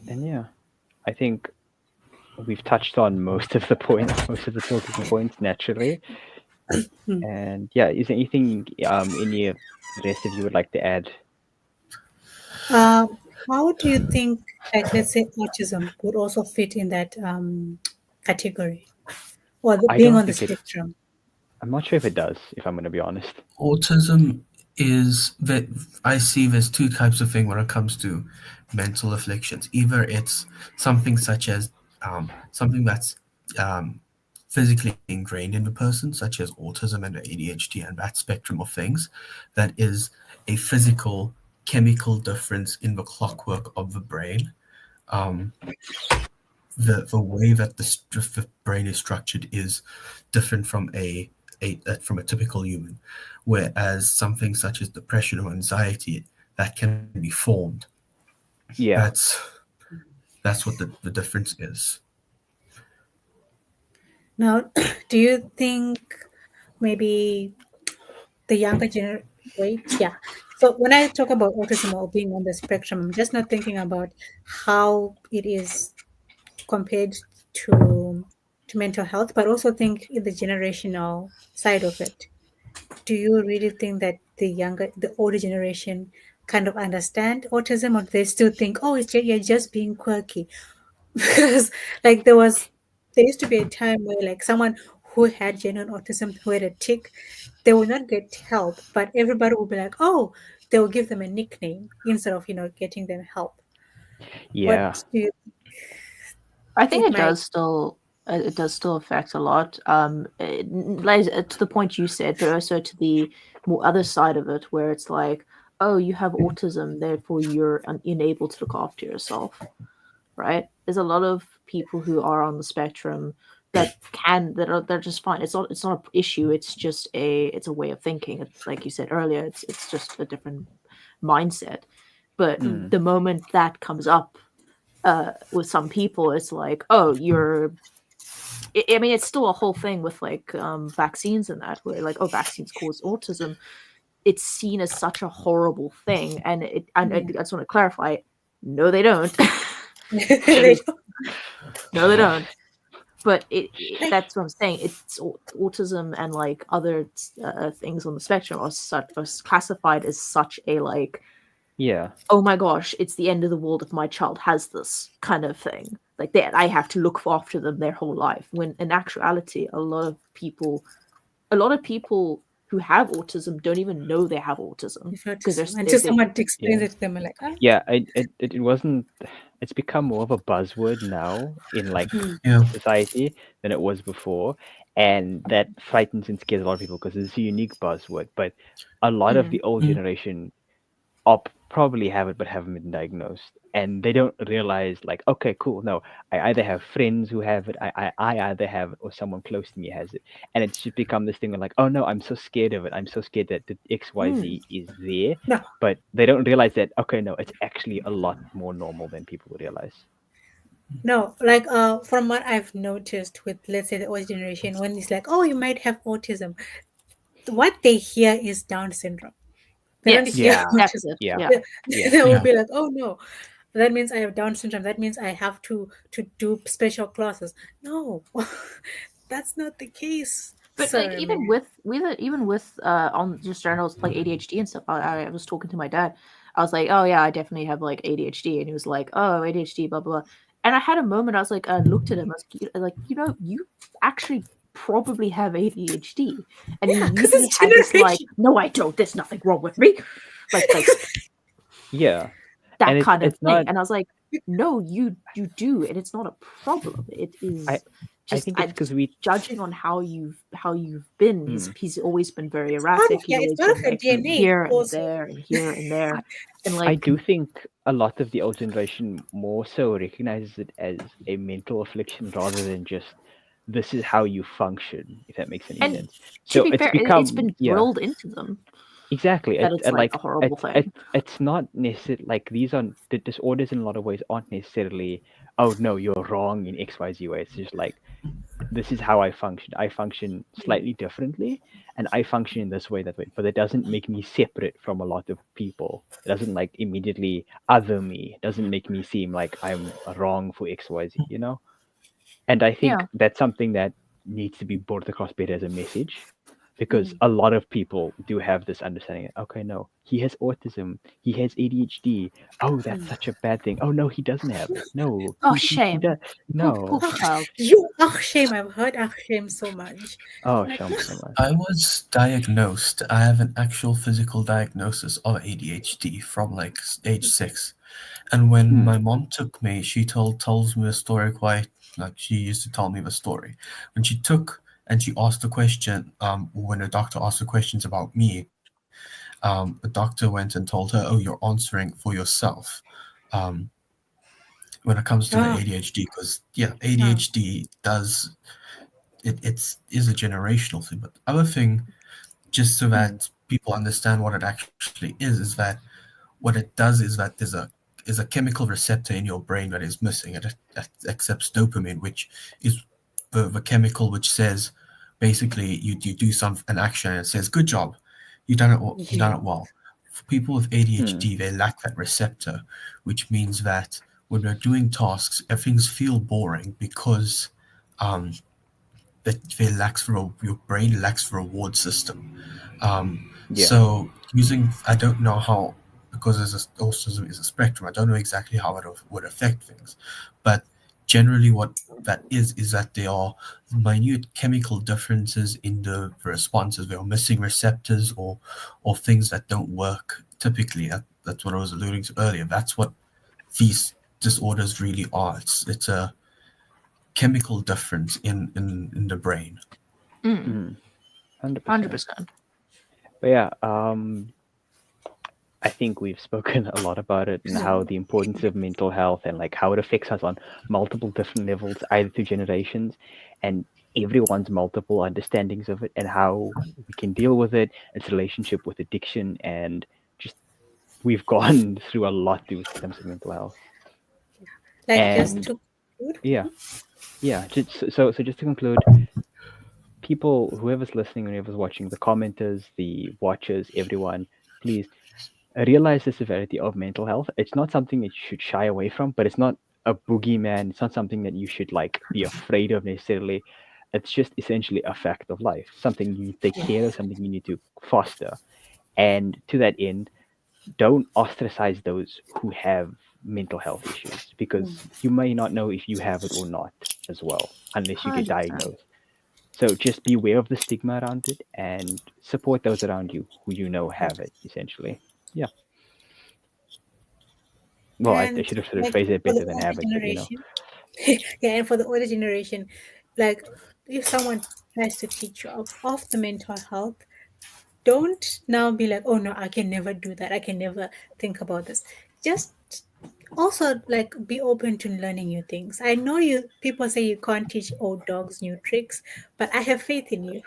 And yeah, I think we've touched on most of the points, most of the talking points naturally. Hmm. And yeah, is there anything any of the rest of you would like to add? Um, how do you think, like, let's say autism would also fit in that category or I being don't on the think it. spectrum? I'm not sure if it does, if I'm going to be honest. Autism is that I see there's two types of thing when it comes to mental afflictions. Either it's something such as something that's um, physically ingrained in the person, such as autism and ADHD and that spectrum of things, that is a physical chemical difference in the clockwork of the brain. Um, the way that the brain is structured is different from from a typical human, whereas something such as depression or anxiety that can be formed. Yeah. That's that's what the difference is. Now, do you think maybe the younger generation? Wait, yeah. So when I talk about autism or being on the spectrum, I'm just not thinking about how it is compared to to mental health, but also think in the generational side of it. Do you really think that the older generation kind of understand autism, or do they still think, oh, you're just being quirky? Because like there used to be a time where like someone who had genuine autism, who had a tick, they would not get help, but everybody would be like, oh, they will give them a nickname instead of getting them help. Yeah. What do you I think it might? it does still affect a lot. Like, to the point you said, but also to the more other side of it, where it's like, oh, you have autism, therefore you're unable to look after yourself, right? There's a lot of people who are on the spectrum they're just fine. It's not an issue. It's a way of thinking. It's like you said earlier. It's just a different mindset. But Mm, Mm. the moment that comes up with some people, it's like, oh, I mean, it's still a whole thing with like vaccines and that, where like, oh, vaccines cause autism. It's seen as such a horrible thing, and I yeah. just want to clarify, no, they don't. It They is no, they don't. But that's what I'm saying. It's autism and like other things on the spectrum are classified as such a like, Yeah. oh my gosh, it's the end of the world if my child has this kind of thing. Like that, I have to look after them their whole life. When in actuality, a lot of people who have autism don't even know they have autism refer to because some until they someone explains Yeah. it to them, like, ah, Yeah. It wasn't. It's become more of a buzzword now in like mm, Yeah. society than it was before, and that frightens and scares a lot of people because it's a unique buzzword. But a lot of mm, the old Mm. generation probably have it but haven't been diagnosed, and they don't realize like, okay, cool, no, I either have friends who have it, I either have it or someone close to me has it, and it's just become this thing where like, oh no, I'm so scared of it, I'm so scared that the mm. XYZ is there, no, but they don't realize that, okay, no, it's actually a lot more normal than people would realize. no. Like, from what I've noticed with, let's say, the old generation, when it's like, oh, you might have autism, what they hear is Down syndrome. They don't Yes, hear Yeah. autism. that's it. Yeah. Yeah. Yeah. They will Yeah. be like, oh no, that means I have Down syndrome. That means I have to do special classes. No, that's not the case, But like sir, man. even with on just general like ADHD and stuff, I was talking to my dad. I was like, oh yeah, I definitely have like ADHD, and he was like, oh, ADHD, blah blah. Blah. And I had a moment. I was like, I looked at him. I was like, you actually probably have ADHD, and he Yeah, because immediately it's had this like, generation. no, I don't. There's nothing wrong with me, like Yeah. And that it's kind of it's thing. not. And I was like, no, you do, and it's not a problem. It I is I just think I it's because just we. judging on how you've been. Mm. He's always been very It's part of, erratic. He's yeah, it's always part of been your like DNA here and also. there and here and there, and I like do think a lot of the old generation more so recognizes it as a mental affliction rather than just this is how you function, if that makes any and sense. to So be it's fair, it's become, been yeah, drilled into them exactly. that it's like a horrible thing. It's not necessarily like these are the disorders in a lot of ways aren't necessarily, oh no, you're wrong in XYZ way. It's just like this is how I function. I function slightly differently, and I function in this way, that way. But it doesn't make me separate from a lot of people. It doesn't like immediately other me. It doesn't make me seem like I'm wrong for XYZ, you know? And I think Yeah, that's something that needs to be brought across better as a message because Mm. a lot of people do have this understanding. Okay, no, he has autism, he has ADHD. Oh, that's Mm. such a bad thing. Oh no, he doesn't have it. No, oh he does. shame, No. poor Ach, child. you, ach, shame. I've heard ach, shame so much. Oh, Like, Sham so much. I was diagnosed. I have an actual physical diagnosis of ADHD from like age 6. And when Hmm. my mom took me, she tells me the story quite like she used to tell me the story. When she took and she asked a question, when a doctor asked her questions about me, the doctor went and told her, "Oh, you're answering for yourself." Um, when it comes to the Ah, ADHD, because yeah, ah. ADHD does it's is a generational thing. But the other thing, just so Mm. that people understand what it actually is that what it does is that is a chemical receptor in your brain that is missing. It accepts dopamine, which is the chemical which says basically you do an action and it says good job, you Yeah. done it well. For people with Mm. ADHD, they lack that receptor, which means that when they're doing tasks, things feel boring because um, your brain lacks the reward system. Yeah. So using, I don't know how, because autism is a spectrum. I don't know exactly how it would affect things, but generally what that is that there are minute chemical differences in the responses. There are missing receptors or things that don't work typically. That's what I was alluding to earlier. That's what these disorders really are. It's a chemical difference in the brain. Mm, Mm. 100%. 100%. But yeah, I think we've spoken a lot about it and how the importance of mental health and like how it affects us on multiple different levels, either through generations and everyone's multiple understandings of it and how we can deal with it, its relationship with addiction, and just we've gone through a lot through terms of mental health. Like just And to conclude. yeah, yeah. So just to conclude, people, whoever's listening, whoever's watching, the commenters, the watchers, everyone, please realize the severity of mental health. It's not something that you should shy away from, but it's not a boogeyman. It's not something that you should like be afraid of necessarily. It's just essentially a fact of life, something you need to take care of, something you need to foster. And to that end, don't ostracize those who have mental health issues because you may not know if you have it or not as well, unless you get 100%. diagnosed. So just be aware of the stigma around it and support those around you who you know have it, essentially. Yeah. Well, I And should have sort of like phrased it for the better than older have it, but generation, yeah, and for the older generation, like if someone tries to teach you of the mental health, don't now be like, oh no, I can never do that. I can never think about this. Just also like be open to learning new things. I know you people say you can't teach old dogs new tricks, but I have faith in you.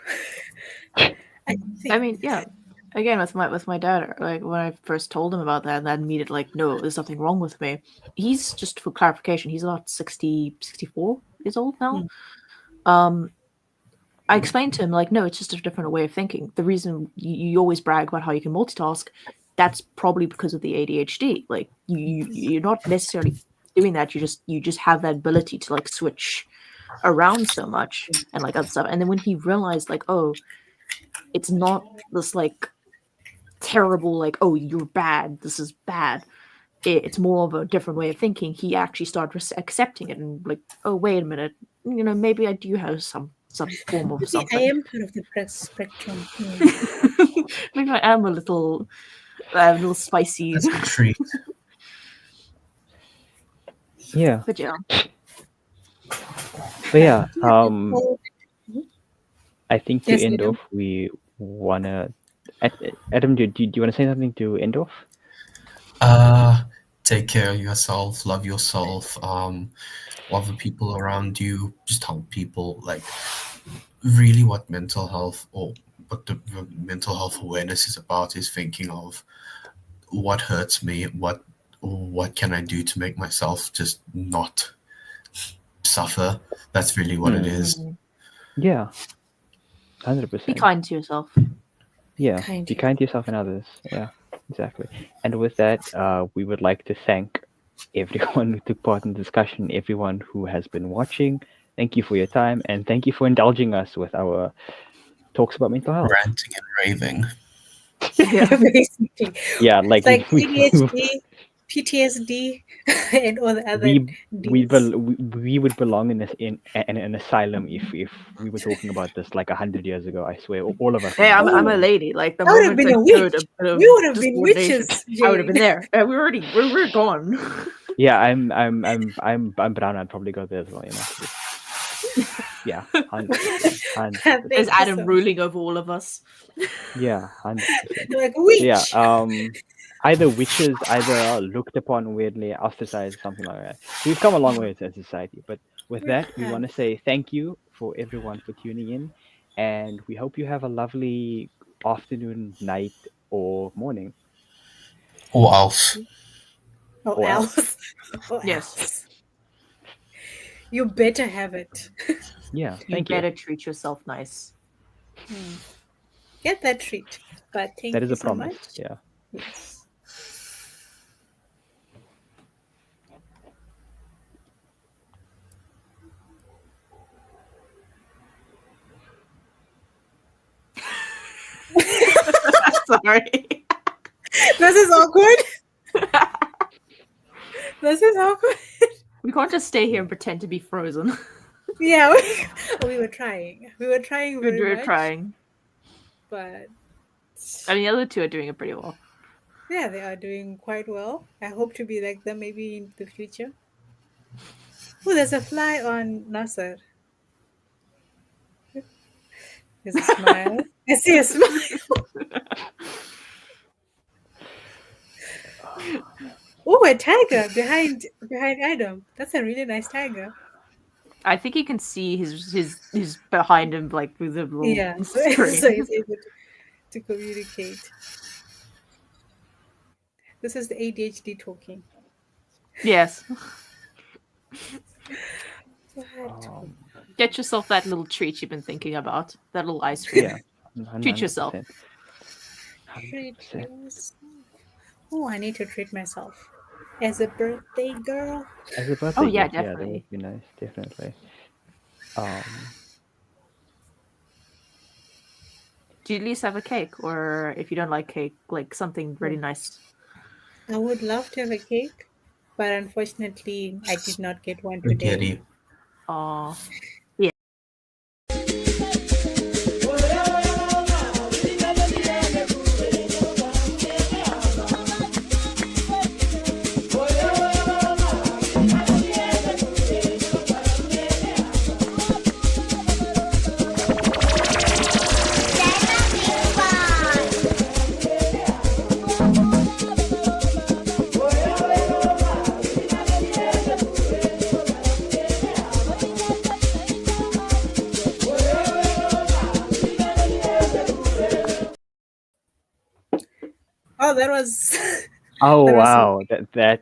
I I think mean, yeah. Again, with my dad, like when I first told him about that, and that immediate like, no, there's nothing wrong with me. He's just for clarification, he's about 60, 64 years old now. Mm. Um, I explained to him like, no, it's just a different way of thinking. The reason you always brag about how you can multitask, that's probably because of the ADHD. Like you're not necessarily doing that. You just have that ability to like switch around so much and like other stuff. And then when he realized like, oh, it's not this like terrible like, oh, you're bad, this is bad. It's more of a different way of thinking. He actually started accepting it and like, oh, wait a minute, maybe I do have some form of maybe I something. am part of the spectrum. Hmm. Maybe I am a little spicy. That's a treat. yeah. But yeah. But yeah, Yeah, that's all. Mhm. I think to Yes, end Adam. off, we wanna. Adam, do you want to say something to end off? Uh, Take care of yourself, love yourself, love the people around you, just help people. Like, really, what mental health or what the mental health awareness is about is thinking of what hurts me, what can I do to make myself just not suffer. That's really what it Mm. is. Mm. Yeah, Be 100%. kind to yourself. Yeah, Kind be you. kind to yourself and others. Yeah, exactly. And with that, we would like to thank everyone who took part in the discussion, everyone who has been watching. Thank you for your time, and thank you for indulging us with our talks about mental health. Ranting and raving. Yeah. Basically. Yeah, It's like like ADHD, PTSD, and all the other we Ds. we would belong in this in an asylum if we were talking about this like 100 years ago. I swear, all of us would Hey, be I'm there. a Oh, lady. Like the I would have moment been I a showed a witch. bit of We would have been discoordination, witches, I would have Jane. been there. We're gone. Yeah, I'm brown. I'd probably go there as well. Yeah, 100%, 100%. There's Thank you Adam so much. ruling over all of us. Yeah, 100%. Like Yeah, witch. either witches, either looked upon weirdly, ostracized, something like that. So we've come a long way as a society. But with We that, we have. want to say thank you for everyone for tuning in, and we hope you have a lovely afternoon, night, or morning, Or else. Or or else. else. Or Yes. else. You better have it. Yeah, You thank you. better treat yourself nice. Get that treat. But That thank is you a so promise. much. Yeah. Yes. Sorry. This is awkward. This is awkward. We can't just stay here and pretend to be frozen. Yeah, we were trying. We were trying very We're much. trying. But I mean, the other two are doing it pretty well. yeah, they are doing quite well. I hope to be like them maybe in the future. Oh, there's a fly on Nasser. There's a smile. I see a smile. Oh, a tiger behind Adam. That's a really nice tiger. I think you can see his behind him, like through the little Yeah, so, screen. so he's able to communicate. This is the ADHD talking. Yes. But Get yourself that little treat you've been thinking about. That little ice cream. Yeah. Treat yourself. 100%. treat 100%. yourself. Oh, I need to treat myself as a birthday girl. As a birthday Oh yeah, gift, yeah, that definitely. would be nice, definitely. Um, Do you at least have a cake, or if you don't like cake, like something really nice? I would love to have a cake, but unfortunately, I did not get one today. Spaghetti. Oh, Oh, that was oh that was so wow, that